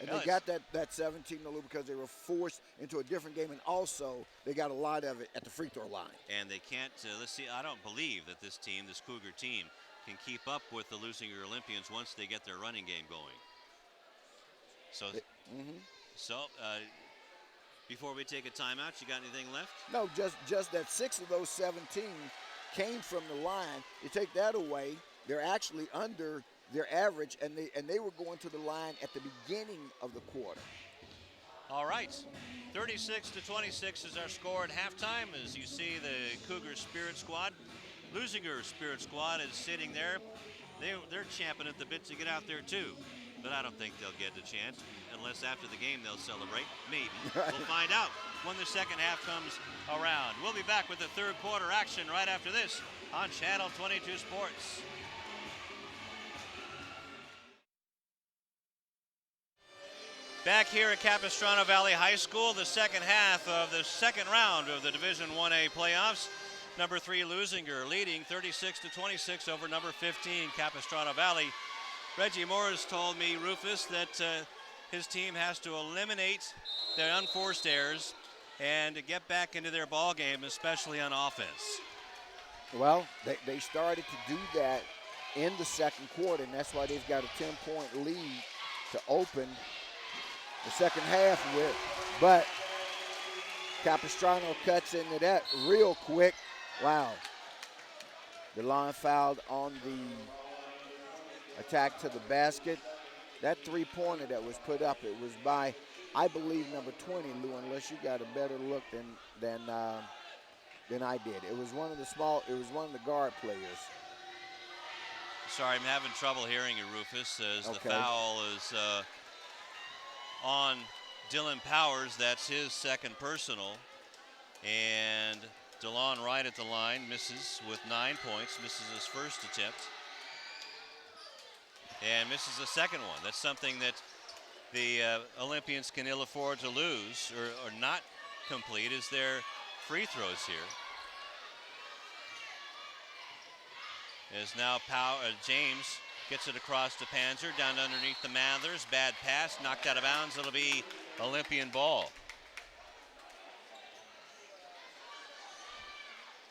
And they got that 17 to lose because they were forced into a different game, and also they got a lot of it at the free throw line. And they can't, let's see, I don't believe that this team, this Cougar team, can keep up with the Leuzinger Olympians once they get their running game going. So, before we take a timeout, you got anything left? No, just that 6 of those 17 came from the line. You take that away, they're actually under their average, and they were going to the line at the beginning of the quarter. All right, 36-26 is our score at halftime. As you see, the Cougar Spirit Squad, Leuzinger Spirit Squad is sitting there. They're champing at the bit to get out there too, but I don't think they'll get the chance unless after the game they'll celebrate. Maybe. We'll find out when the second half comes around. We'll be back with the third quarter action right after this on Channel 22 Sports. Back here at Capistrano Valley High School, the second half of the second round of the Division 1A playoffs. Number 3 Leuzinger leading 36-26 over number 15 Capistrano Valley. Reggie Morris told me, Rufus, that his team has to eliminate their unforced errors and to get back into their ball game, especially on offense. Well, they started to do that in the second quarter, and that's why they've got a 10-point lead to open the second half with. But Capistrano cuts into that real quick. Wow. DeLon fouled on the attack to the basket. That three-pointer that was put up, it was by, I believe, number 20, Lou, unless you got a better look than I did. It was one of the guard players. Sorry, I'm having trouble hearing you, Rufus, as Okay. the foul is on Dylan Powers. That's his second personal. And DeLon Wright at the line misses with 9 points, misses his first attempt. And misses the second one. That's something that the Olympians can ill afford to lose or not complete, is their free throws here. As now James gets it across to Panzer, down underneath the Mathers. Bad pass, knocked out of bounds. It'll be Olympian ball.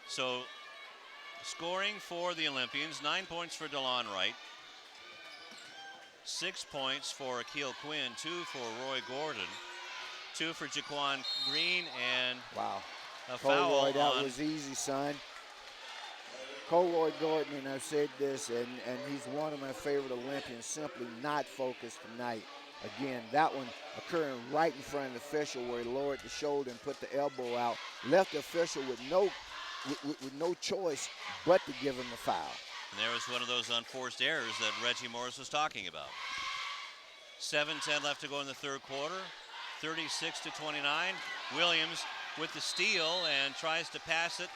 So scoring for the Olympians, 9 points for DeLon Wright, 6 points for Akil Quinn, 2 for Roy Gordon, 2 for Jaquan Green, and wow, a foul Colroy, that on was easy, son. Colroy Gordon, and I've said this, and he's one of my favorite Olympians, simply not focused tonight. Again, that one occurring right in front of the official where he lowered the shoulder and put the elbow out, left the official with no choice but to give him the foul. And there was one of those unforced errors that Reggie Morris was talking about. 7:10 left to go in the third quarter, 36-29. Williams with the steal and tries to pass it,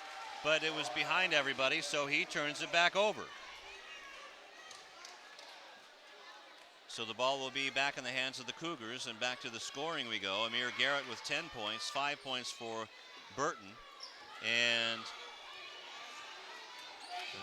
but it was behind everybody, so he turns it back over. So the ball will be back in the hands of the Cougars, and back to the scoring we go. Amir Garrett with 10 points, 5 points for Burton, and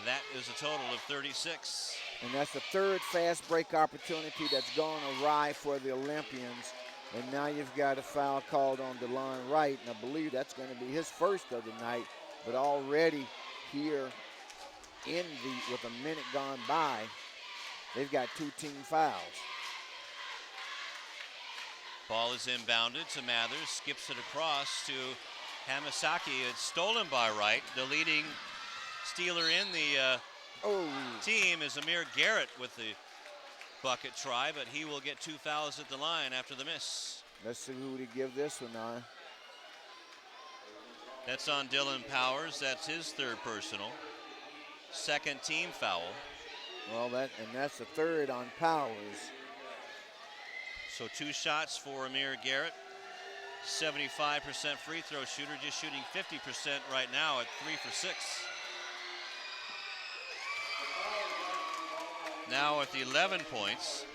that is a total of 36. And that's the third fast break opportunity that's gone awry for the Olympians. And now you've got a foul called on DeLon Wright, and I believe that's going to be his first of the night. But already here with a minute gone by, they've got 2 team fouls. Ball is inbounded to Mathers, skips it across to Hamasaki. It's stolen by Wright. The leading stealer in the team is Amir Garrett with the bucket try, but he will get 2 fouls at the line after the miss. Let's see who to give this one on. That's on Dylan Powers. That's his third personal. Second team foul. Well, that's the third on Powers. So 2 shots for Amir Garrett. 75% free throw shooter, just shooting 50% right now at 3 for 6. Now with 11 points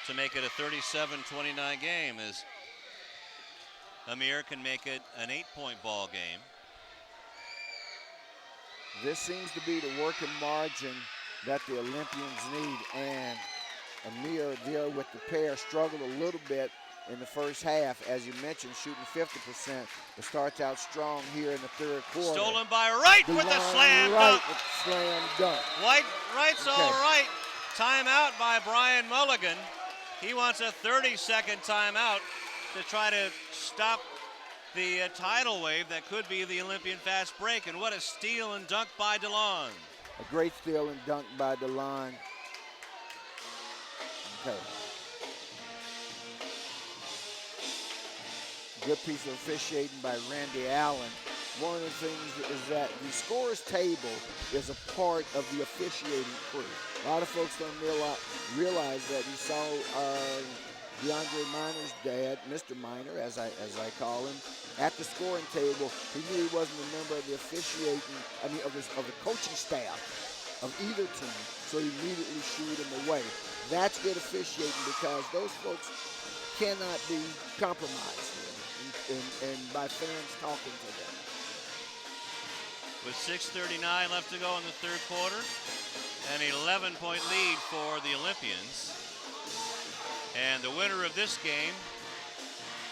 to make it a 37-29 game, as Amir can make it an 8-point ball game. This seems to be the working margin that the Olympians need, and Amir there with the pair struggled a little bit in the first half, as you mentioned, shooting 50%, but starts out strong here in the third quarter. Stolen by Wright with the slam dunk. With the slam dunk. Wright's all right. Timeout by Brian Mulligan. He wants a 30-second timeout to try to stop the tidal wave that could be the Olympian fast break. And what a steal and dunk by DeLon. A great steal and dunk by DeLon. Okay. Good piece of officiating by Randy Allen. One of the things is that the scorer's table is a part of the officiating crew. A lot of folks don't realize that you saw DeAndre Minor's dad, Mr. Minor, as I call him, at the scoring table. He knew he wasn't a member of the of the coaching staff of either team, so he immediately shooed him away. That's good officiating, because those folks cannot be compromised and by fans talking to them. With 6:39 left to go in the third quarter, an 11-point lead for the Olympians. And the winner of this game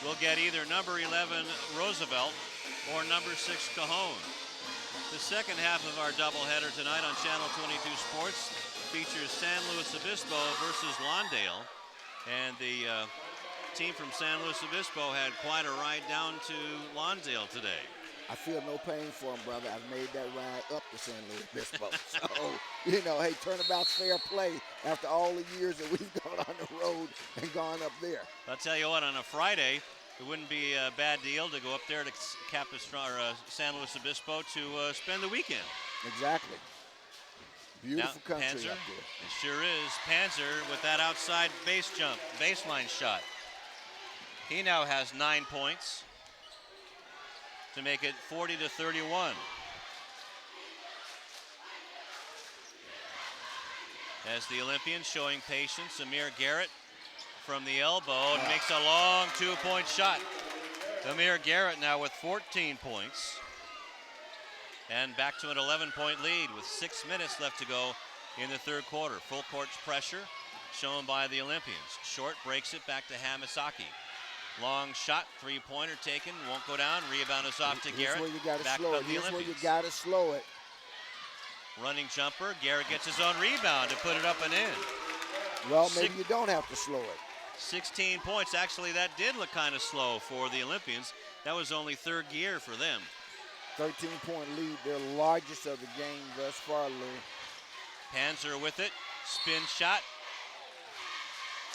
will get either number 11 Roosevelt or number 6 Cajon. The The second half of our doubleheader tonight on Channel 22 Sports features San Luis Obispo versus Lawndale. And the team from San Luis Obispo had quite a ride down to Lawndale today. I feel no pain for him, brother. I've made that ride up to San Luis Obispo. So, you know, hey, turnabout's fair play after all the years that we've gone on the road and gone up there. I'll tell you what, on a Friday, it wouldn't be a bad deal to go up there to Capistrano or San Luis Obispo to spend the weekend. Exactly. Beautiful Now, country Panzer, up there. it sure is. Panzer with that outside baseline shot. He now has 9 points to make it 40-31. As the Olympians showing patience, Amir Garrett from the elbow and makes a long 2-point shot. Amir Garrett now with 14 points. And back to an 11-point lead with 6 minutes left to go in the third quarter. Full court pressure shown by the Olympians. Short breaks it back to Hamasaki. Long shot, 3-pointer taken, won't go down. Rebound is off to Garrett. Here's where you got to back slow it. from the Here's where Olympians. you got to slow it. Running jumper. Garrett gets his own rebound to put it up and in. Well, maybe you don't have to slow it. 16 points. Actually, that did look kind of slow for the Olympians. That was only third gear for them. 13-point lead, their largest of the game thus far, Lou. Panzer with it. Spin shot.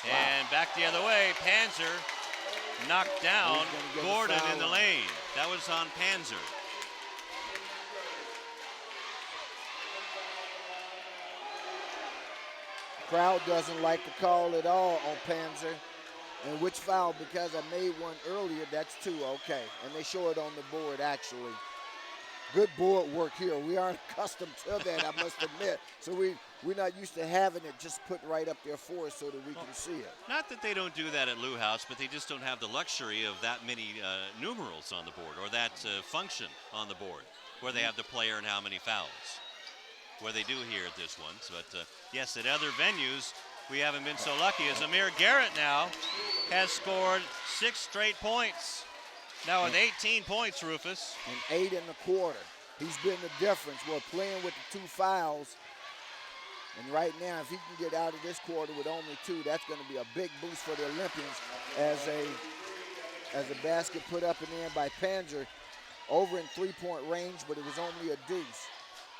Wow. And back the other way. Panzer knocked down Gordon in the lane. That was on Panzer. Crowd doesn't like the call at all on Panzer. And which foul? Because I made one earlier, that's 2, okay. And they show it on the board, actually. Good board work here. We aren't accustomed to that, I must admit. So we're not used to having it just put right up there for us so that we can see it. Not that they don't do that at Lou House, but they just don't have the luxury of that many numerals on the board or that function on the board where they have the player and how many fouls. Where they do here at this one. But yes, at other venues, we haven't been so lucky as Amir Garrett now has scored 6 straight points. Now with 18 points, Rufus. And 8 in the quarter. He's been the difference. We're playing with the 2 fouls. And right now, if he can get out of this quarter with only 2, that's going to be a big boost for the Olympians as a basket put up and in by Panzer over in 3-point range, but it was only a deuce.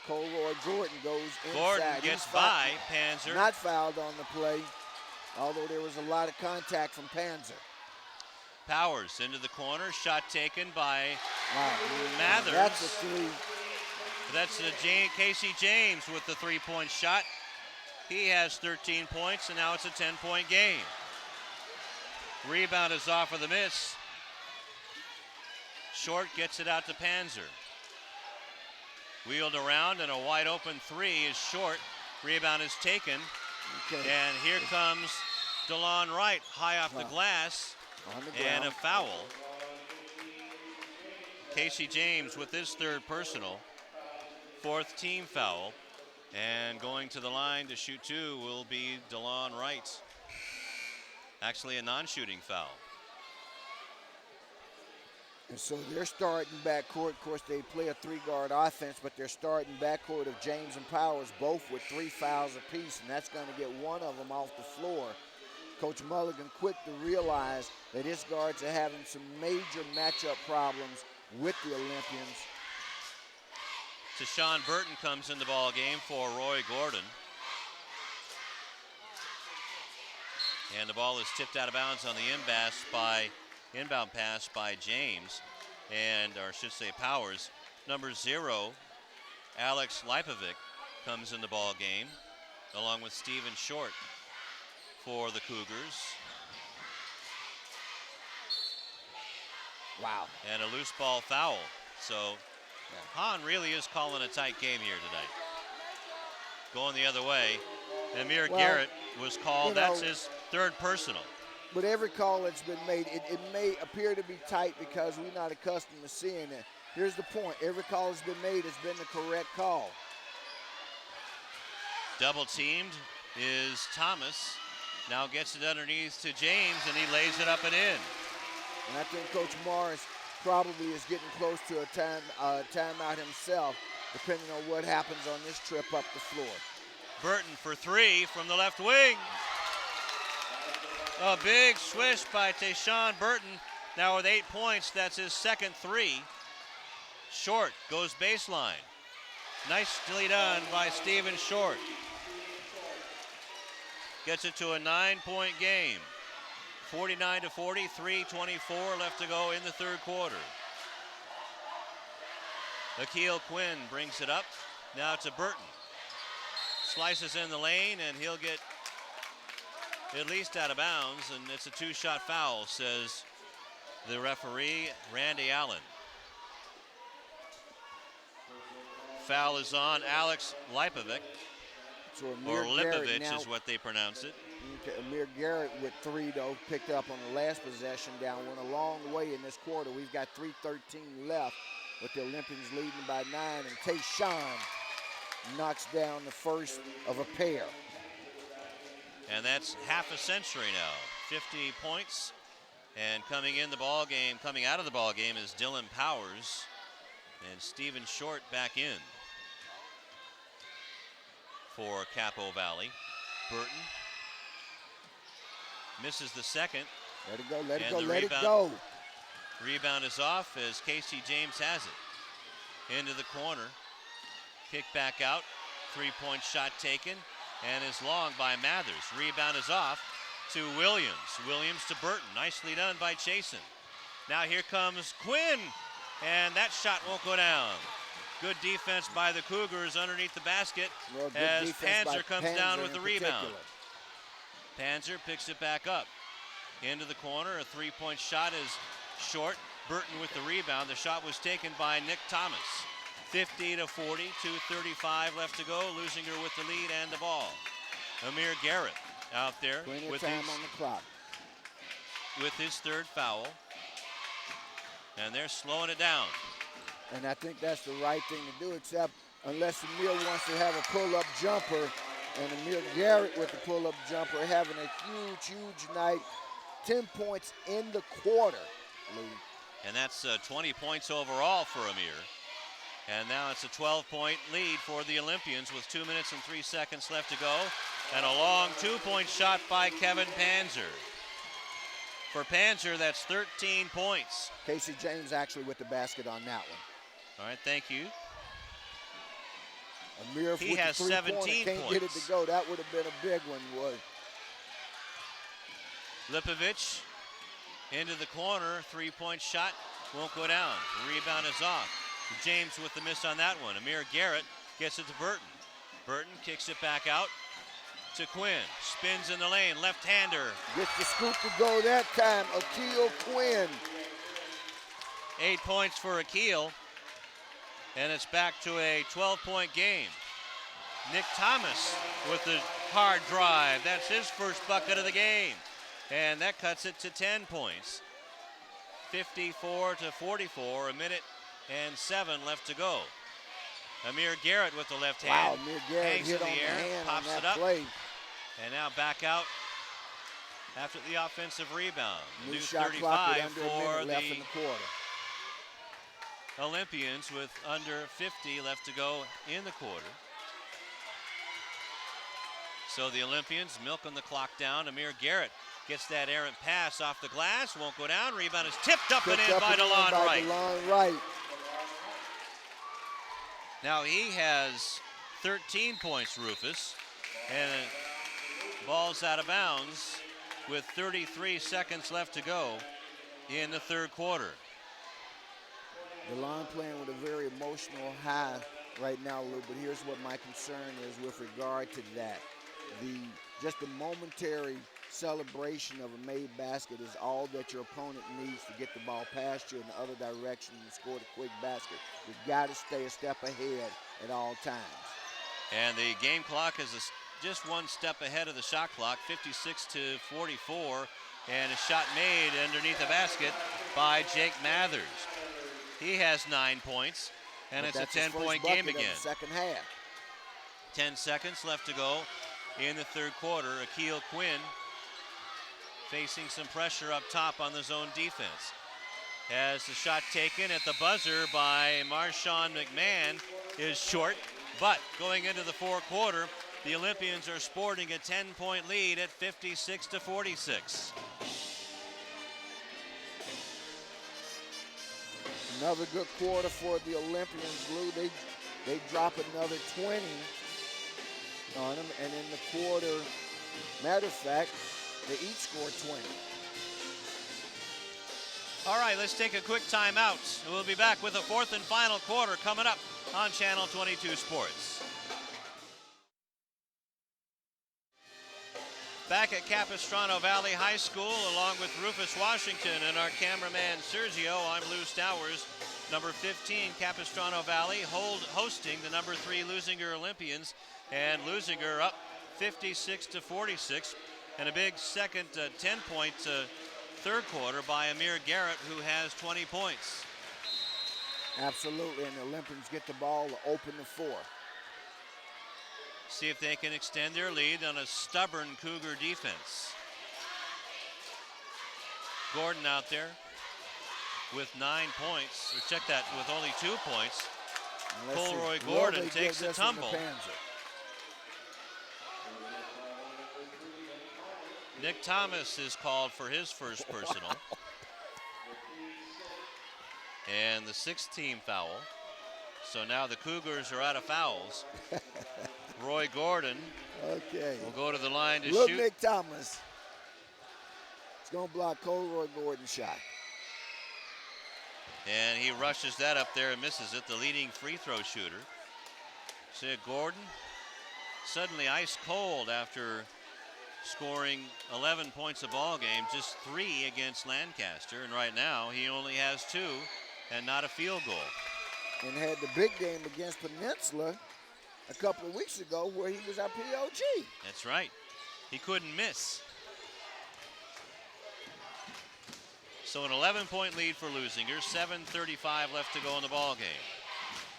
Colroy Gordon goes inside. Gordon gets by Panzer. Not fouled on the play, although there was a lot of contact from Panzer. Powers into the corner, shot taken by Wow. Mathers. That's a 3. That's Casey James with the 3-point shot. He has 13 points, and now it's a 10-point game. Rebound is off of the miss. Short gets it out to Panzer. Wheeled around, and a wide open 3 is short. Rebound is taken. Okay. And here comes DeLon Wright, high off the glass. On the And ground. a foul. Casey James with his 3rd personal. 4th team foul. And going to the line to shoot 2 will be DeLon Wright. Actually a non-shooting foul. And so they're starting backcourt. Of course, they play a 3-guard offense, but they're starting backcourt of James and Powers, both with 3 fouls apiece, and that's going to get one of them off the floor. Coach Mulligan quick to realize that his guards are having some major matchup problems with the Olympians. Tashawn Burton comes in the ball game for Roy Gordon. And the ball is tipped out of bounds on the inbound pass by James, or I should say Powers. Number 0, Alex Lipovic, comes in the ball game, along with Steven Short for the Cougars. Wow. And a loose ball foul. So Hahn really is calling a tight game here tonight. Going the other way. Amir Garrett was called. That's his 3rd personal. But every call that's been made, it may appear to be tight because we're not accustomed to seeing it. Here's the point. Every call that's been made has been the correct call. Double teamed is Thomas. Now gets it underneath to James, and he lays it up and in. And I think Coach Morris probably is getting close to a timeout himself. depending on what happens on this trip up the floor. Burton for three from the left wing. A big swish by Tayshawn Burton. Now with 8 points, that's his second three. Short goes baseline. Nicely done by Stephen Short. Gets it to a 9-point game. 49-40, 3:24 left to go in the third quarter. Akil Quinn brings it up. Now to Burton. Slices in the lane, and he'll get at least out of bounds, and it's a two-shot foul, says the referee, Randy Allen. Foul is on Alex Lipovic, So or Amir Garrett Lipovich now, is what they pronounce it. okay, Amir Garrett with three, though, picked up on the last possession down. Went a long way in this quarter. We've got 3:13 left with the Olympians leading by 9, and Tayshawn knocks down the first of a pair. And that's half a century now. 50 points. And coming out of the ball game is Dylan Powers and Stephen Short back in for Capo Valley. Burton misses the second. Let it go, let it And go, the let it rebound- go. Rebound is off as Casey James has it. Into the corner. Kick back out. Three-point shot taken. And is long by Mathers. Rebound is off to Williams. Williams to Burton. Nicely done by Chasen. Now here comes Quinn. And that shot won't go down. Good defense by the Cougars underneath the basket Well, good as defense by Panzer comes Panzer down with in the rebound. particular. Panzer picks it back up. Into the corner. A three-point shot is short. Burton with the rebound. The shot was taken by Nick Thomas. 50-40, 2:35 left to go. Leuzinger with the lead and the ball. Amir Garrett out there Plenty of with time on the clock. his third foul. And they're slowing it down. And I think that's the right thing to do, except unless Amir wants to have a pull-up jumper, and Amir Garrett with the pull-up jumper having a huge, huge night. 10 points in the quarter, Lou. And that's 20 points overall for Amir. And now it's a 12-point lead for the Olympians with 2 minutes and 3 seconds left to go. And a long two-point shot by Kevin Panzer. For Panzer, that's 13 points. Casey James actually with the basket on that one. All right, thank you. Amir He with has the three-pointer 17 can't get it points. to go. That would have been a big one, would. Lipovic into the corner, three-point shot, won't go down. Rebound is off. James with the miss on that one. Amir Garrett gets it to Burton. Burton kicks it back out to Quinn. Spins in the lane, left-hander. Gets the scoop to go that time. Akil Quinn. 8 points for Akil. And it's back to a 12-point game. Nick Thomas with the hard drive. That's his first bucket of the game. And that cuts it to 10 points. 54-44, a minute and 7 left to go. Amir Garrett with the left hand. Wow, Amir Garrett hangs hit in on the the air, hand on pops that it up, play. and now back out after the offensive rebound. New New shot clock 35 with under a for minute left in the the quarter. Olympians with under 50 left to go in the quarter. So the Olympians milking the clock down. Amir Garrett gets that errant pass off the glass, won't go down. Rebound is tipped up and in by DeLon Wright. DeLon Wright. Now he has 13 points, Rufus, and ball's out of bounds with 33 seconds left to go in the third quarter. DeLon playing with a very emotional high right now, Lou, but here's what my concern is with regard to that. Just the momentary celebration of a made basket is all that your opponent needs to get the ball past you in the other direction and score the quick basket. You've got to stay a step ahead at all times. And the game clock is just one step ahead of the shot clock, 56-44, and a shot made underneath the basket by Jake Mathers. He has 9 points, and But it's a that's his 10-point first game bucket of again. the second half. 10 seconds left to go in the third quarter. Akil Quinn facing some pressure up top on the zone defense. Has the shot taken at the buzzer by Marshawn McMahon, is short. But going into the fourth quarter, the Olympians are sporting a 10-point lead at 56-46. Another good quarter for the Olympians, Lou. They drop another 20 on them, and in the quarter, matter of fact, they each scored 20. All right, let's take a quick timeout. We'll be back with the fourth and final quarter coming up on Channel 22 Sports. Back at Capistrano Valley High School, along with Rufus Washington and our cameraman Sergio, I'm Lou Stowers. Number 15, Capistrano Valley, hosting the number 3 Leuzinger Olympians, and Leuzinger up 56-46, and a big second 10-point third quarter by Amir Garrett, who has 20 points. Absolutely, and the Olympians get the ball to open the 4. See if they can extend their lead on a stubborn Cougar defense. Gordon out there with 9 points, or check that, with only 2 points. Colroy Gordon takes a tumble. Nick Thomas is called for his first personal. And the 6th team foul. So now the Cougars are out of fouls. Roy Gordon will go to the line to shoot. Nick Thomas. It's going to block Colroy Gordon's shot. And he rushes that up there and misses it, the leading free throw shooter. See Gordon suddenly ice cold after scoring 11 points a ball game, just 3 against Lancaster. And right now he only has 2 and not a field goal. And had the big game against Peninsula a couple of weeks ago where he was our POG. That's right. He couldn't miss. So an 11-point lead for Leuzinger, 7:35 left to go in the ball game.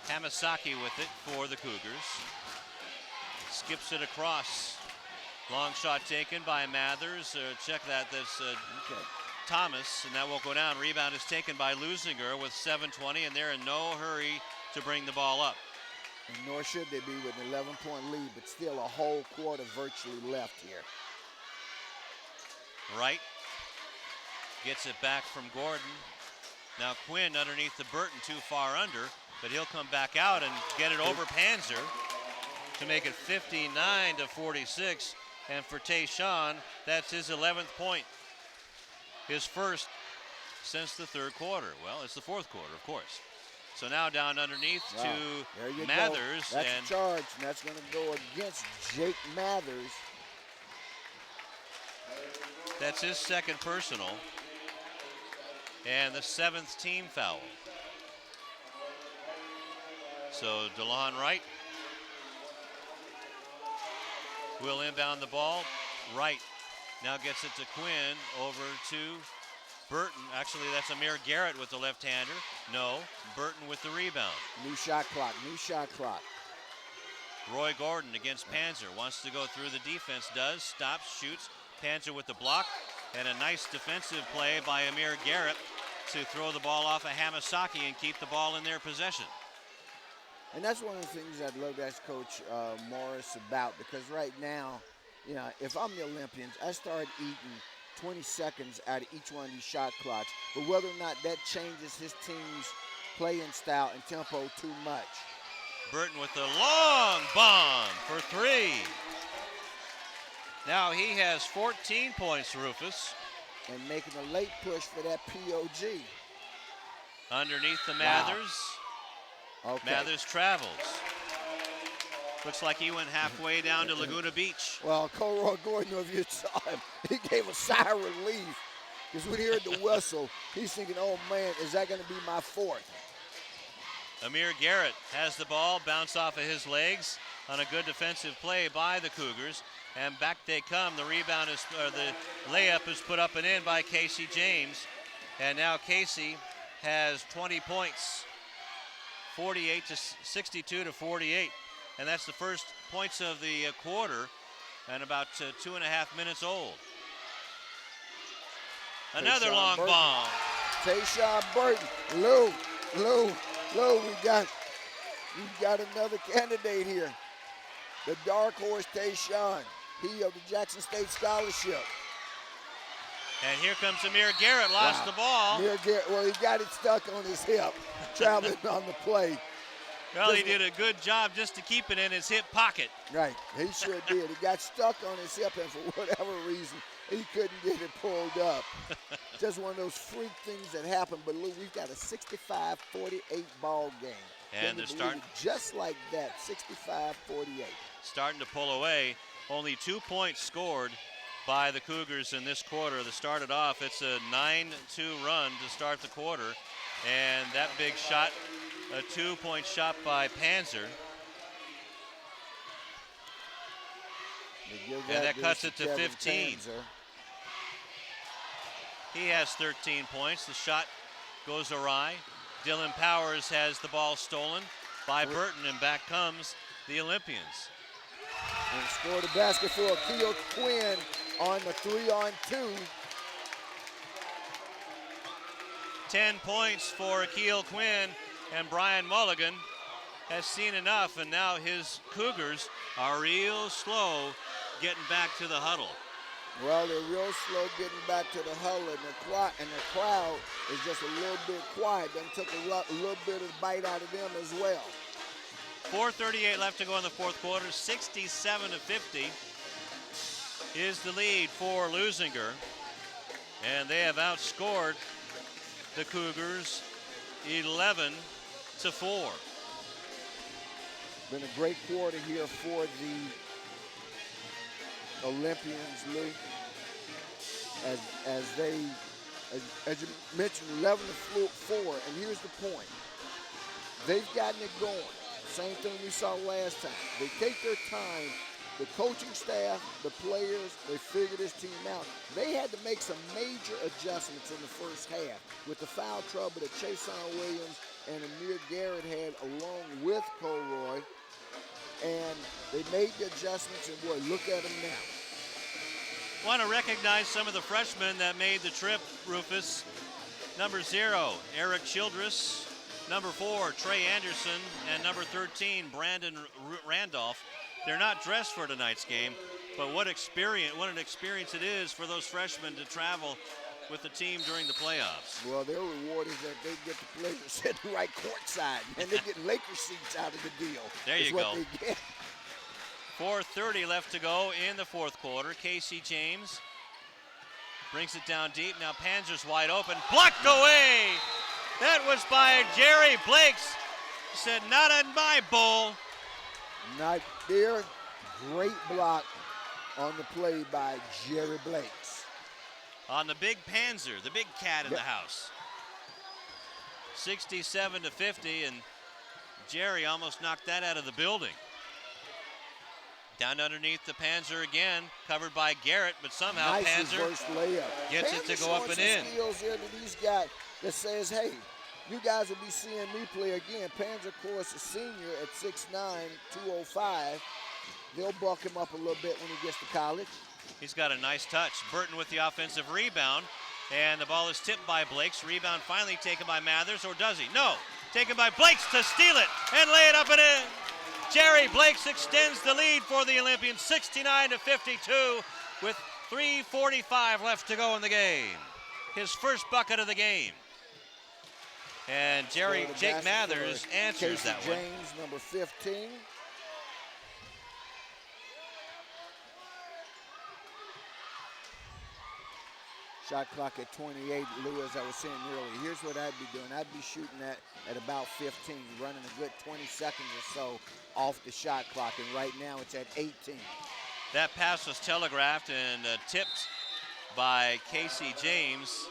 Hamasaki with it for the Cougars. Skips it across. Long shot taken by Mathers. Check that, that's Thomas, and that won't go down. Rebound is taken by Leuzinger with 7:20, and they're in no hurry to bring the ball up. And nor should they be with an 11-point lead, but still a whole quarter virtually left here. Wright gets it back from Gordon. Now Quinn underneath the Burton, too far under, but he'll come back out and get it over Panzer to make it 59-46. And for Tayshawn, that's his 11th point. His first since the third quarter. Well, it's the fourth quarter, of course. So now down underneath to Mathers. That's a charge, and that's going to go against Jake Mathers. That's his second personal. And the 7th team foul. So DeLon Wright will inbound the ball. Wright now gets it to Quinn, over to Burton. Actually, that's Amir Garrett with the left-hander. No, Burton with the rebound. New shot clock, new shot clock. Roy Gordon against Panzer. Wants to go through the defense, does, stops, shoots. Panzer with the block, and a nice defensive play by Amir Garrett to throw the ball off of Hamasaki and keep the ball in their possession. And that's one of the things I'd love to ask Coach Morris about, because right now, you know, if I'm the Olympians, I start eating 20 seconds out of each one of these shot clocks. But whether or not that changes his team's playing style and tempo too much. Burton with the long bomb for 3. Now he has 14 points, Rufus. And making a late push for that POG. Underneath the Mathers. Wow. Okay. Mathers travels. Looks like he went halfway down to Laguna Beach. Well, Colroy Gordon, if you saw him, he gave a sigh of relief. Because when he heard the whistle, he's thinking, oh man, is that going to be my 4th? Amir Garrett has the ball, bounce off of his legs on a good defensive play by the Cougars. And back they come. The rebound is, the layup is put up and in by Casey James. And now Casey has 20 points, 62-48. And that's the first points of the quarter, and about 2.5 minutes old. Another long bomb. Tayshawn Burton. Lou, we got You've got another candidate here. The dark horse, Tayshawn. He of the Jackson State Scholarship. And here comes Amir Garrett, lost the ball. Amir Garrett, well, he got it stuck on his hip, traveling on the play. Well, he did a good job just to keep it in his hip pocket. Right, he sure did. He got stuck on his hip, and for whatever reason, he couldn't get it pulled up. Just one of those freak things that happen. But look, we've got a 65-48 ball game. And they're starting just like that, 65-48. Starting to pull away. Only 2 points scored by the Cougars in this quarter. They started off, it's a 9-2 run to start the quarter. And that big shot, a 2-point shot by Panzer. And that cuts it to 15. He has 13 points. The shot goes awry. Dylan Powers has the ball stolen by Burton, and back comes the Olympians. And scored a basket for Akil Quinn on the 3-on-2. 10 points for Akil Quinn, and Brian Mulligan has seen enough, and now his Cougars are real slow getting back to the huddle. Well, they're real slow getting back to the huddle, and the crowd is just a little bit quiet. Then took a little bit of the bite out of them as well. 4:38 left to go in the fourth quarter. 67-50 is the lead for Leuzinger, and they have outscored the Cougars 11-4. Been a great quarter here for the Olympians, Lou. As you mentioned, 11-4, and here's the point. They've gotten it going. Same thing we saw last time. They take their time. The coaching staff, the players, they figure this team out. They had to make some major adjustments in the first half with the foul trouble that Chason Williams and Amir Garrett had along with Colroy. And they made the adjustments, and boy, look at them now. Want to recognize some of the freshmen that made the trip, Rufus. Number 0, Eric Childress. Number 4, Trey Anderson. And number 13, Brandon Randolph. They're not dressed for tonight's game, but what an experience it is for those freshmen to travel with the team during the playoffs. Well, their reward is that they get the pleasure sitting right courtside, and they're getting Lakers seats out of the deal. There you go. 4:30 left to go in the fourth quarter. Casey James brings it down deep. Now Panzer's wide open. Blocked away! That was by Jerry Blakes. He said, not on my bull. Not there. Great block on the play by Jerry Blakes. On the big Panzer, the big cat in the house. 67-50, and Jerry almost knocked that out of the building. Down underneath the Panzer again, covered by Garrett, but somehow nice Panzer reverse layup. gets Panzer it to go up and in. Skills here that he's got that says, hey, you guys will be seeing me play again. Panzer, of course, a senior at 6'9", 205. They'll bulk him up a little bit when he gets to college. He's got a nice touch. Burton with the offensive rebound, and the ball is tipped by Blakes. Rebound finally taken by Mathers, or does he? No, taken by Blakes to steal it and lay it up and in. Jerry Blakes extends the lead for the Olympians, 69-52, with 3:45 left to go in the game. His first bucket of the game. And Jake Mathers answers Casey that one. James, number 15. Shot clock at 28, Lou, as I was saying earlier. Here's what I'd be doing. I'd be shooting that at about 15, running a good 20 seconds or so off the shot clock, and right now it's at 18. That pass was telegraphed and tipped by Casey James,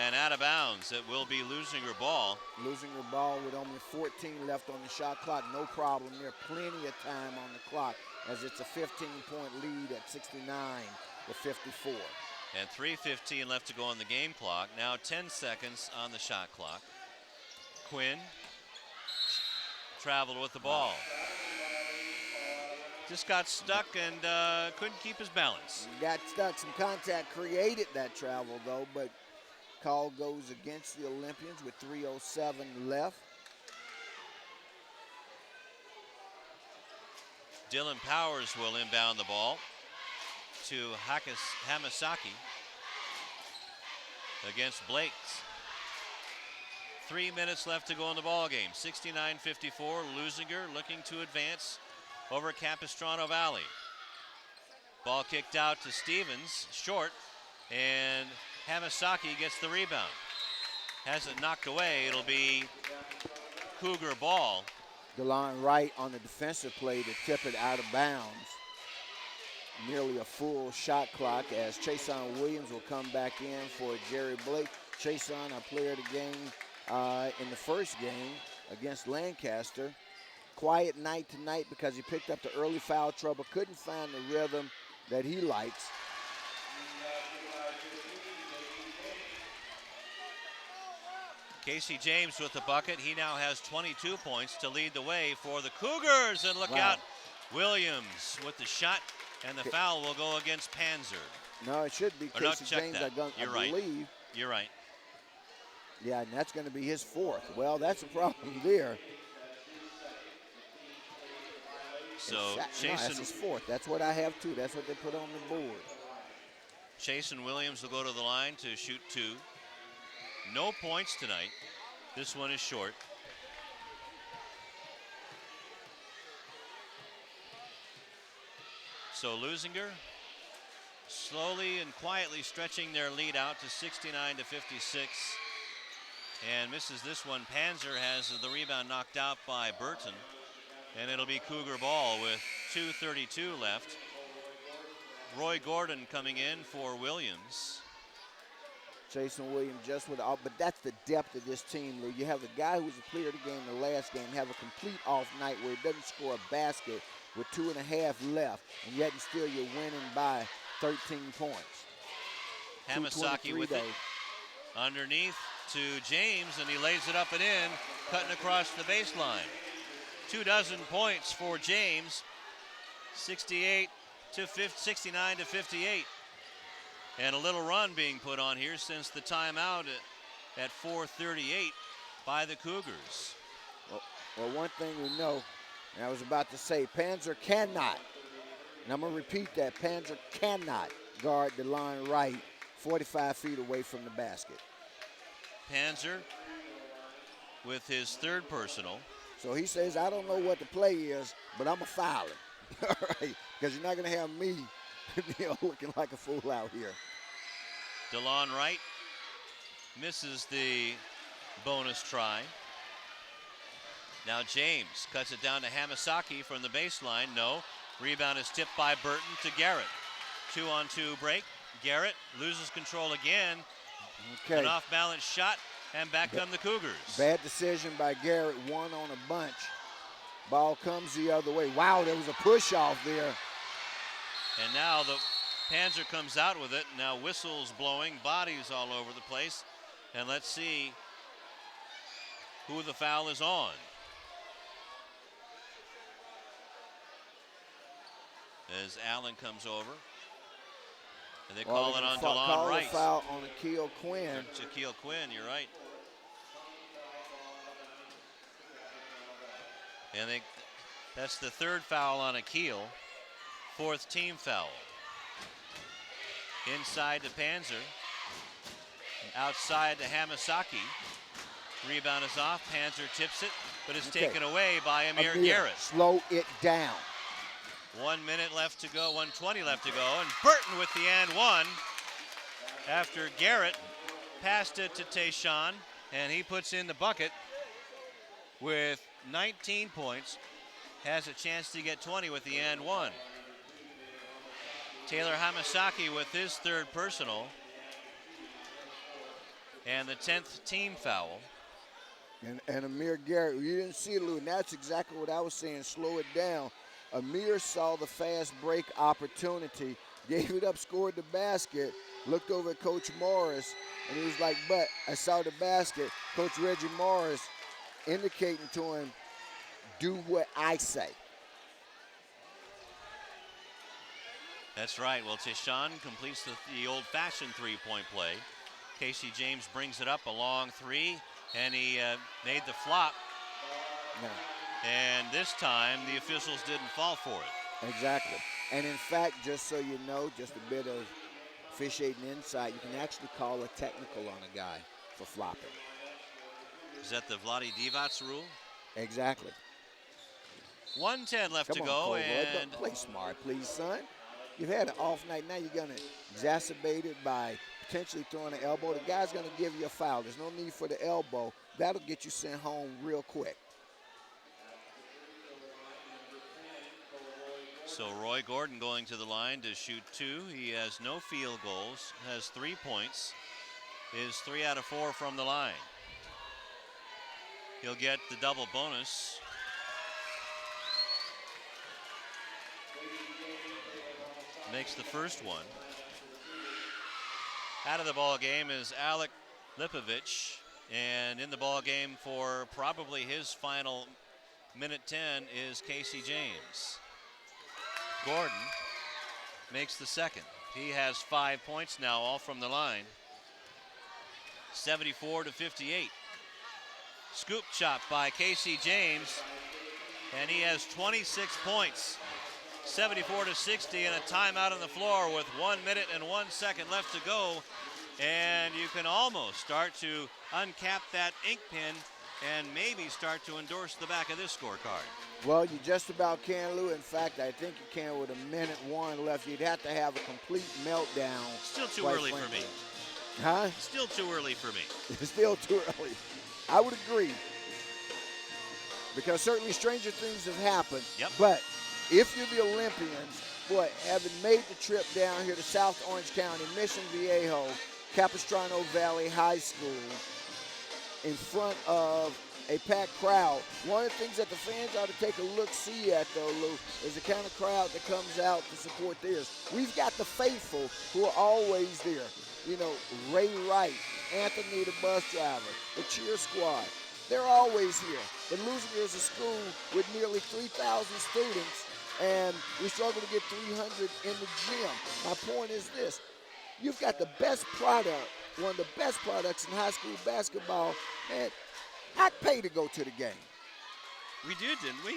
and out of bounds. It will be Leuzinger ball. Leuzinger ball with only 14 left on the shot clock. No problem there. Plenty of time on the clock, as it's a 15-point lead at 69-54. And 3:15 left to go on the game clock. Now 10 seconds on the shot clock. Quinn traveled with the ball. Just got stuck and couldn't keep his balance. Got stuck. Some contact created that travel, though, but call goes against the Olympians with 3:07 left. Dylan Powers will inbound the ball to Hamasaki against Blakes. 3 minutes left to go in the ball game. 69-54. Leuzinger looking to advance over Capistrano Valley. Ball kicked out to Stevens, short, and Hamasaki gets the rebound. Has it knocked away. It'll be Cougar ball. DeLon Wright on the defensive play to tip it out of bounds. Nearly a full shot clock as Chason Williams will come back in for Jerry Blake. Chason, our player of the game in the first game against Lancaster. Quiet night tonight because he picked up the early foul trouble, couldn't find the rhythm that he likes. Casey James with the bucket. He now has 22 points to lead the way for the Cougars. And look out, Williams with the shot, and the foul will go against Panzer. No, it should be Casey James, I believe. You're right. Yeah, and that's going to be his fourth. Well, that's a problem there. So that's his fourth. That's what I have too. That's what they put on the board. Chason Williams will go to the line to shoot 2. No points tonight. This one is short. So Leuzinger slowly and quietly stretching their lead out to 69-56. And misses this one. Panzer has the rebound knocked out by Burton. And it'll be Cougar ball with 2:32 left. Roy Gordon coming in for Williams. Chason Williams just with all, but that's the depth of this team, Lou. You have the guy who was the player of the game the last game have a complete off night where he doesn't score a basket with 2.5 left, and yet and still you're winning by 13 points. Hamasaki with it underneath to James, and he lays it up and in, cutting across the baseline. 24 points for James, 69-58. And a little run being put on here since the timeout at 4:38 by the Cougars. Well, one thing we know, and I was about to say, Panzer cannot, and I'm going to repeat that, Panzer cannot guard DeLon Wright 45 feet away from the basket. Panzer with his third personal. So he says, I don't know what the play is, but I'm going to foul him. All right, because you're not going to have me looking like a fool out here. DeLon Wright misses the bonus try. Now James cuts it down to Hamasaki from the baseline. No. Rebound is tipped by Burton to Garrett. 2-on-2 break. Garrett loses control again. Okay. An off-balance shot, and back come the Cougars. Bad decision by Garrett, one on a bunch. Ball comes the other way. Wow, there was a push off there. And now the Panzer comes out with it. Now whistles blowing, bodies all over the place. And let's see who the foul is on. As Allen comes over. And they call it on DeLon Wright. Foul on Akeel Quinn. Akeel Quinn, you're right. And that's the third foul on Akeel. Fourth team foul. Inside to Panzer. Outside to Hamasaki. Rebound is off. Panzer tips it, but it's taken away by Amir Garrett. Slow it down. 1 minute left to go, 1:20 left to go, and Burton with the and one after Garrett passed it to Tayshawn, and he puts in the bucket with 19 points, has a chance to get 20 with the and one. Taylor Hamasaki with his third personal, and the 10th team foul. And Amir Garrett, you didn't see it, Lou, and that's exactly what I was saying, slow it down. Amir saw the fast break opportunity, gave it up, scored the basket, looked over at Coach Morris, and he was like, but I saw the basket. Coach Reggie Morris indicating to him, do what I say. That's right. Well, Tayshawn completes the old-fashioned three-point play. Casey James brings it up a long three, and he made the flop. No. And this time, the officials didn't fall for it. Exactly. And in fact, just so you know, just a bit of officiating insight, you can actually call a technical on a guy for flopping. Is that the Vlade Divac rule? Exactly. 1:10 left to Come on, go, Colroy, and play smart, please, son. You've had an off night. Now you're going to exacerbate it by potentially throwing an elbow. The guy's going to give you a foul. There's no need for the elbow. That'll get you sent home real quick. so Roy Gordon going to the line to shoot 2. He has no field goals, has 3 points, is 3 out of 4 from the line. He'll get the double bonus. Makes the first one. Out of the ball game is Alec Lipovich, and in the ball game for probably his final minute 10 is Casey James. Gordon makes the second. He has 5 points now, all from the line. 74-58. Scoop chop by Casey James, and he has 26 points. 74-60, and a timeout on the floor with 1 minute and 1 second left to go. And you can almost start to uncap that ink pen and maybe start to endorse the back of this scorecard. Well, you just about can, Lou. In fact, I think you can with 1:01 left. You'd have to have a complete meltdown. Still too early for me. Huh? Still too early for me. It's still too early. I would agree. Because certainly stranger things have happened. Yep. But if you're the Olympians, boy, having made the trip down here to South Orange County, Mission Viejo, Capistrano Valley High School, in front of a packed crowd, one of the things that the fans ought to take a look-see at, though, Lou, is the kind of crowd that comes out to support theirs. We've got the faithful who are always there. You know, Ray Wright, Anthony the bus driver, the cheer squad. They're always here. But Leuzinger is a school with nearly 3,000 students, and we struggle to get 300 in the gym. My point is this. You've got the best product, one of the best products in high school basketball. Man, I'd pay to go to the game. We did, didn't we?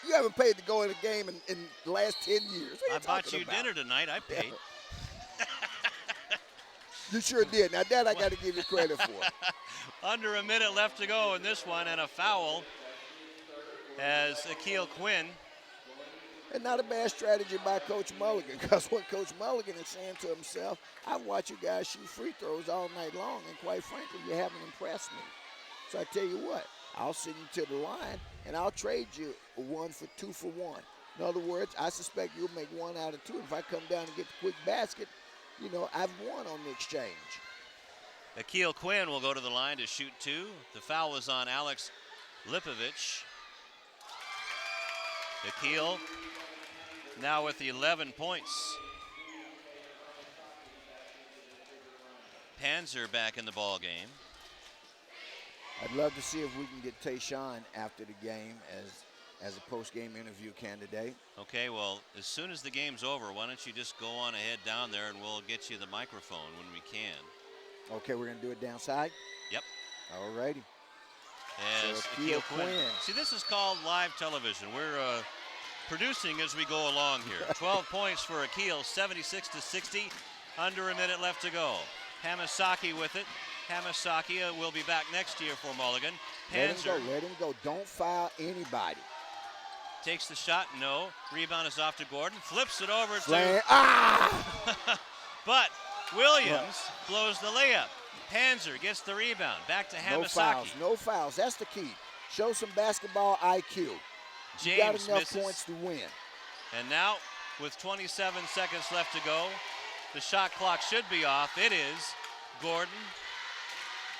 You haven't paid to go in a game in the last 10 years. What are I bought you about? dinner tonight. I paid. You sure did. Now, that I got to give you credit for. Under a minute left to go in this one, and a foul as Akil Quinn. And not a bad strategy by Coach Mulligan, because what Coach Mulligan is saying to himself, I watch you guys shoot free throws all night long, and quite frankly, you haven't impressed me. So I tell you what, I'll send you to the line, and I'll trade you 1 for 2 for 1. In other words, I suspect you'll make 1 out of 2. If I come down and get the quick basket, you know, I've won on the exchange. Akil Quinn will go to the line to shoot 2. The foul is on Alex Lipovich. Akil now with 11 points. Panzer back in the ball game. I'd love to see if we can get Tayshawn after the game as a post-game interview candidate. Okay, well, as soon as the game's over, why don't you just go on ahead down there and we'll get you the microphone when we can. Okay, we're going to do it downside? Yep. All righty. As So Akil Akil Quinn. Quinn. See, this is called live television. We're producing as we go along here. 12 points for Akil, 76-60. Under a minute left to go. Hamasaki with it. Hamasaki will be back next year for Mulligan. Panzer Let him go. Don't foul anybody. takes the shot. No. Rebound is off to Gordon. Flips it over Slam. to... But Williams blows the layup. Panzer gets the rebound. Back to Hamasaki. No fouls. No fouls. That's the key. Show some basketball IQ. You got James enough misses. points to win. And now, with 27 seconds left to go, the shot clock should be off. It is. Gordon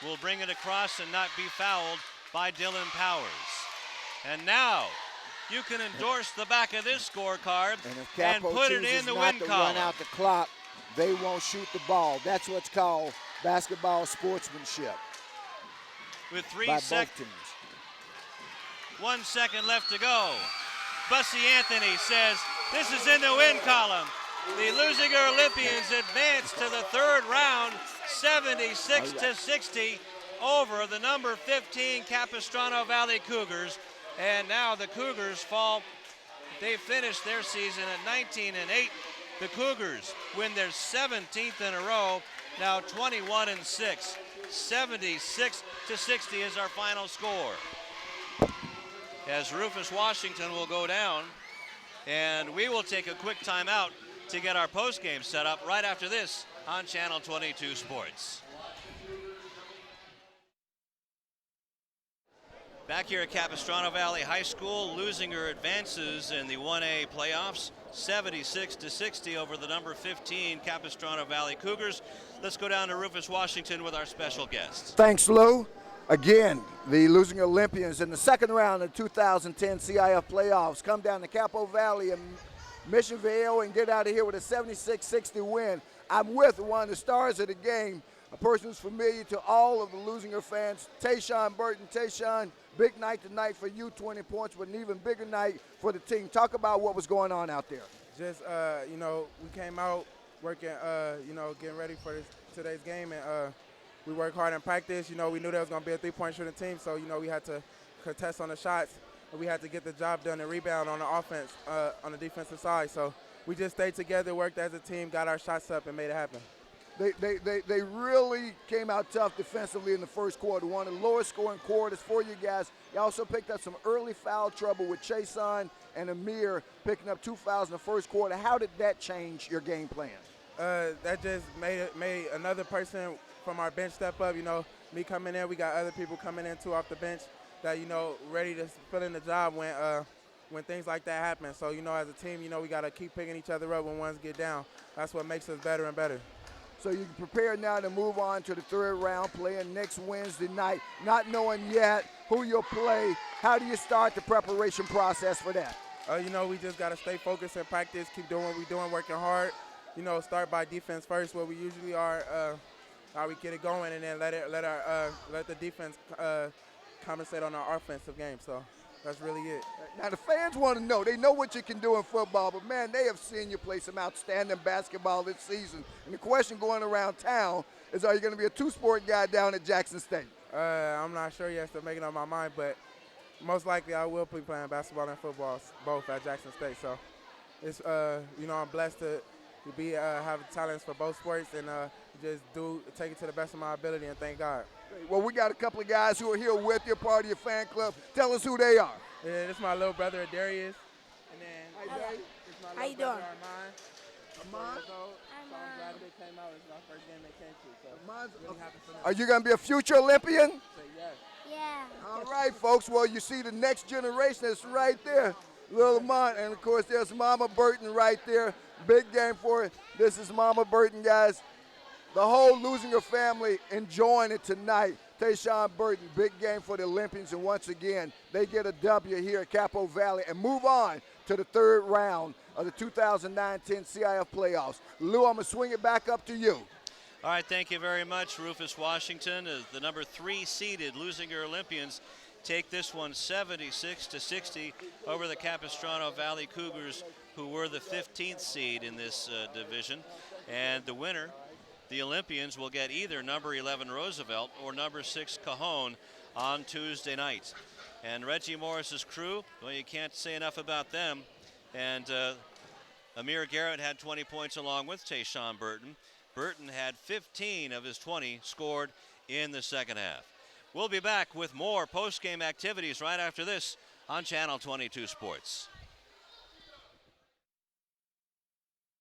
will bring it across and not be fouled by Dylan Powers. And now, you can endorse the back of this scorecard And if Capo put it chooses in the not win to column. run out the clock, they won't shoot the ball. That's what's called basketball sportsmanship With 3 by seconds. both teams. 1 second left to go. Bussy Anthony says, this is in the win column. The Leuzinger Olympians advance to the 3rd round, 76-60 over the number 15 Capistrano Valley Cougars. And now the Cougars fall They finished their season at 19-8. The Cougars win their 17th in a row, now 21-6. 76-60 is our final score. As Rufus Washington will go down, and we will take a quick timeout to get our postgame set up right after this on Channel 22 Sports. Back here at Capistrano Valley High School, Leuzinger advances in the 1A playoffs, 76-60 over the number 15 Capistrano Valley Cougars. Let's go down to Rufus Washington with our special guests. Thanks, Lou. Again, the Leuzinger Olympians in the second round of the 2010 CIF playoffs come down to Capo Valley and Mission Viejo and get out of here with a 76-60 win. I'm with one of the stars of the game, a person who's familiar to all of the Leuzinger fans, Tayshawn Burton. Tayshawn, big night tonight for you, 20 points, but an even bigger night for the team. Talk about what was going on out there. Just, we came out working, getting ready for today's game, and we worked hard in practice. We knew there was going to be a three-point shooting team, so, we had to contest on the shots, and we had to get the job done and rebound on the offense, on the defensive side. So we just stayed together, worked as a team, got our shots up, and made it happen. They really came out tough defensively in the first quarter. One of the lowest scoring quarters for you guys. You also picked up some early foul trouble with Chason and Amir picking up 2 fouls in the first quarter. How did that change your game plan? That just made another person from our bench step up. Me coming in, we got other people coming in too off the bench that, ready to fill in the job when things like that happen. So, as a team, we got to keep picking each other up when ones get down. That's what makes us better and better. So you're prepared now to move on to the third round, playing next Wednesday night, not knowing yet who you'll play. How do you start the preparation process for that? We just got to stay focused and practice, keep doing what we're doing, working hard. Start by defense first, where we usually are, how we get it going, and then let the defense compensate on our offensive game. So that's really it. Now, the fans want to know. They know what you can do in football, but, man, they have seen you play some outstanding basketball this season. And the question going around town is, are you going to be a two-sport guy down at Jackson State? I'm not sure yet. Still making up my mind, but most likely I will be playing basketball and football both at Jackson State. So it's, I'm blessed to have talents for both sports and just take it to the best of my ability, and thank God. Well, we got a couple of guys who are here with you, part of your fan club. Tell us who they are. Yeah, this is my little brother, Darius. And then Hey, this is my little brother, Armand. Armand? So I'm glad they came out. It's my first game they came to. So really happy for them. Are you going to be a future Olympian? Say yes. Yeah. All right, folks. Well, you see the next generation that's right there. Little Mont, and of course there's Mama Burton right there. Big game for it. This is Mama Burton, guys. The whole Leuzinger family enjoying it tonight. Tayshawn Burton, big game for the Olympians, and once again, they get a W here at Capo Valley and move on to the third round of the 2009-10 CIF playoffs. Lou, I'm going to swing it back up to you. All right, thank you very much, Rufus Washington. As the number 3 seeded Leuzinger Olympians take this one 76-60 over the Capistrano Valley Cougars, who were the 15th seed in this division. And the winner, the Olympians, will get either number 11 Roosevelt or number 6 Cajon on Tuesday night. And Reggie Morris's crew, well, you can't say enough about them. And Amir Garrett had 20 points along with Tayshawn Burton. Burton had 15 of his 20 scored in the second half. We'll be back with more post-game activities right after this on Channel 22 Sports.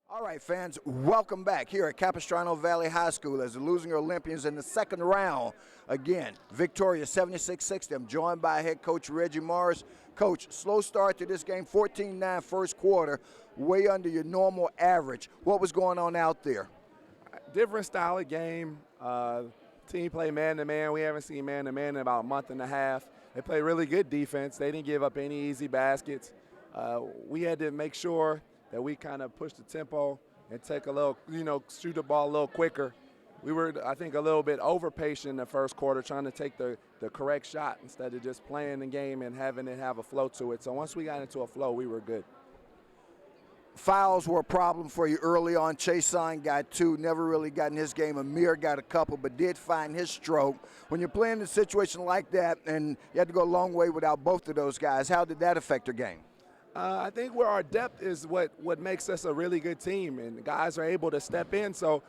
All right, fans, welcome back here at Capistrano Valley High School as the Leuzinger Olympians in the second round. Again, victorious 76-60. I'm joined by head coach Reggie Morris. Coach, slow start to this game, 14-9 first quarter, way under your normal average. What was going on out there? Different style of game. Team play man-to-man. We haven't seen man-to-man in about a month and a half. They play really good defense. They didn't give up any easy baskets. We had to make sure that we kind of push the tempo and take a little, shoot the ball a little quicker. We were, I think, a little bit over-patient in the first quarter, trying to take the correct shot instead of just playing the game and having it have a flow to it. So once we got into a flow, we were good. Fouls were a problem for you early on. Chason got 2, never really got in his game. Amir got a couple, but did find his stroke. When you're playing in a situation like that and you had to go a long way without both of those guys, how did that affect your game? I think where our depth is what makes us a really good team, and guys are able to step in. So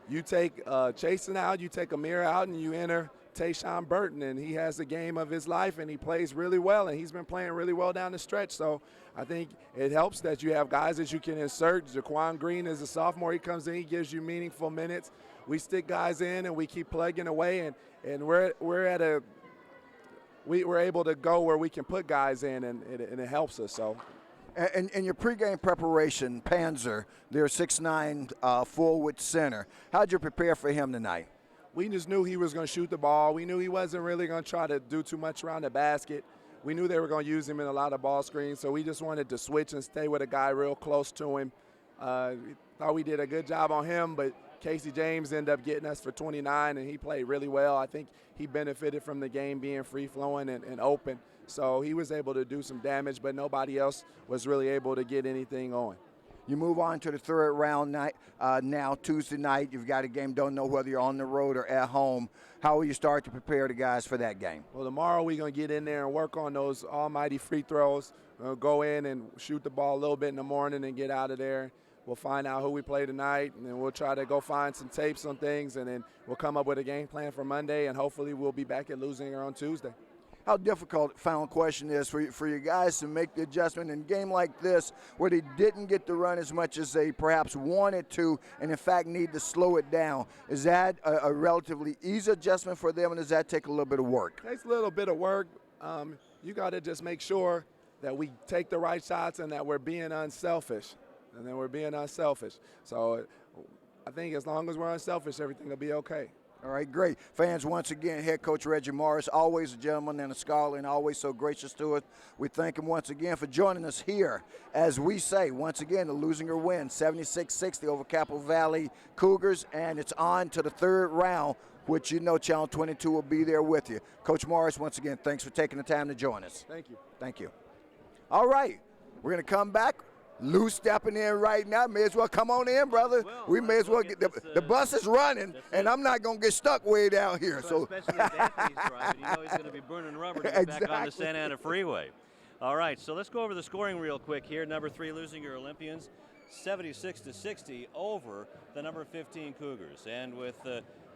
you take Chasen out, you take Amir out, and you enter Tayshaun Burton, and he has the game of his life, and he plays really well, and he's been playing really well down the stretch. So I think it helps that you have guys that you can insert. Jaquan Green is a sophomore. He comes in, he gives you meaningful minutes. We stick guys in, and we keep plugging away, and we're able to go where we can put guys in, and it helps us. So. And in your pregame preparation, Panzer, their 6'9" forward center, how'd you prepare for him tonight? We just knew he was going to shoot the ball. We knew he wasn't really going to try to do too much around the basket. We knew they were going to use him in a lot of ball screens, so we just wanted to switch and stay with a guy real close to him. Thought we did a good job on him, but Casey James ended up getting us for 29, and he played really well. I think he benefited from the game being free-flowing and open. So he was able to do some damage, but nobody else was really able to get anything on. You move on to the third round night, now Tuesday night. You've got a game, don't know whether you're on the road or at home. How will you start to prepare the guys for that game? Well, tomorrow we're going to get in there and work on those almighty free throws. Go in and shoot the ball a little bit in the morning and get out of there. We'll find out who we play tonight, and then we'll try to go find some tapes on things, and then we'll come up with a game plan for Monday, and hopefully we'll be back at Leuzinger on Tuesday. How difficult, final question, is for you guys to make the adjustment in a game like this where they didn't get to run as much as they perhaps wanted to and, in fact, need to slow it down? Is that a relatively easy adjustment for them, and does that take a little bit of work? It takes a little bit of work. You got to just make sure that we take the right shots and that we're being unselfish. And then we're being unselfish. So I think as long as we're unselfish, everything will be okay. All right, great. Fans, once again, head coach Reggie Morris, always a gentleman and a scholar and always so gracious to us. We thank him once again for joining us here. As we say, once again, the Leuzinger win, 76-60 over Capital Valley Cougars, and it's on to the third round, which you know Channel 22 will be there with you. Coach Morris, once again, thanks for taking the time to join us. Thank you. Thank you. All right, we're going to come back. Lou stepping in right now. May as well come on in, brother. We may as well get the bus is running, and I'm not going to get stuck way down here. So especially if Anthony's driving, you know he's going to be burning rubber to get back on the Santa Ana Freeway. All right, so let's go over the scoring real quick here. Number 3 Leuzinger Olympians, 76-60 over the number 15 Cougars. And with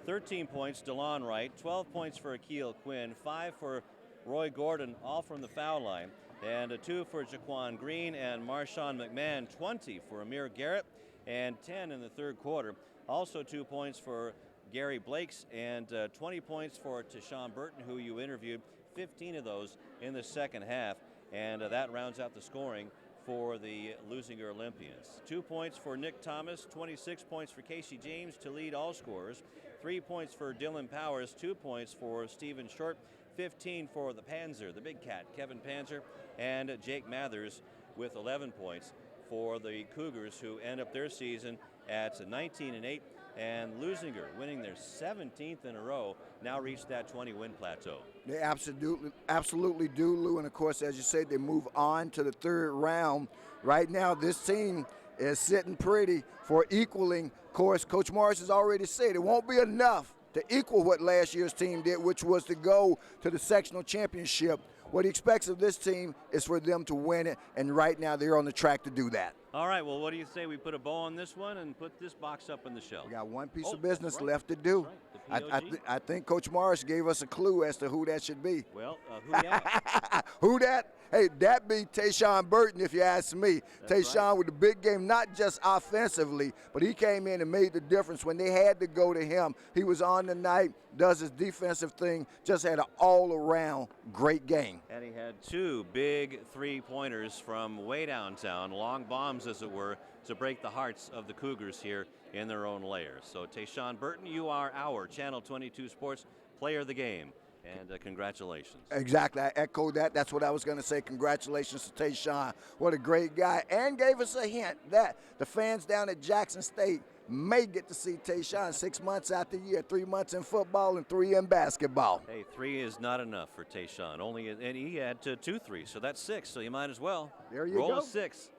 13 points, DeLon Wright, 12 points for Akil Quinn, 5 for Roy Gordon, all from the foul line. And 2 for Jaquan Green and Marshawn McMahon, 20 for Amir Garrett, and 10 in the third quarter. Also 2 points for Gary Blakes and 20 points for Tayshaun Burton, who you interviewed, 15 of those in the second half. And that rounds out the scoring for the Leuzinger Olympians. 2 points for Nick Thomas, 26 points for Casey James to lead all scorers, 3 points for Dylan Powers, 2 points for Stephen Short, 15 for the Panzer, the big cat, Kevin Panzer, and Jake Mathers with 11 points for the Cougars, who end up their season at 19-8, and Leuzinger winning their 17th in a row, now reached that 20-win plateau. They absolutely do, Lou, and of course, as you said, they move on to the third round. Right now, this team is sitting pretty for equaling. Of course, Coach Morris has already said it won't be enough to equal what last year's team did, which was to go to the sectional championship. What he expects of this team is for them to win it, and right now they're on the track to do that. All right, well, what do you say we put a bow on this one and put this box up on the shelf? We got one piece of business left to do. Right. I think Coach Morris gave us a clue as to who that should be. Well, who that? Who that? Hey, that be Tayshaun Burton, if you ask me. Tayshaun with the big game, not just offensively, but he came in and made the difference when they had to go to him. He was on the night, does his defensive thing, just had an all-around great game. And he had 2 big three-pointers from way downtown, long bombs, as it were, to break the hearts of the Cougars here in their own lair. So, Tayshaun Burton, you are our Channel 22 Sports Player of the Game. And congratulations. Exactly. I echo that. That's what I was going to say. Congratulations to Tayshaun. What a great guy. And gave us a hint that the fans down at Jackson State may get to see Tayshaun 6 months out the year, 3 months in football and 3 in basketball. Hey, 3 is not enough for Tayshaun. And he had 2 threes, so that's 6. So you might as well there you roll go. a 6.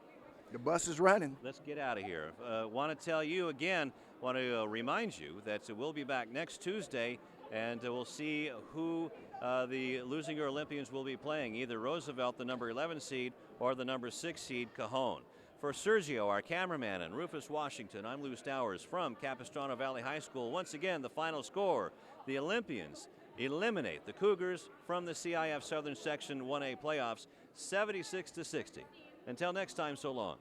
The bus is running. Let's get out of here. Want to tell you again, want to remind you that we'll be back next Tuesday, and we'll see who the Leuzinger Olympians will be playing, either Roosevelt, the number 11 seed, or the number 6 seed, Cajon. For Sergio, our cameraman, and Rufus Washington, I'm Lou Stowers from Capistrano Valley High School. Once again, the final score, the Olympians eliminate the Cougars from the CIF Southern Section 1A playoffs, 76-60. Until next time, so long.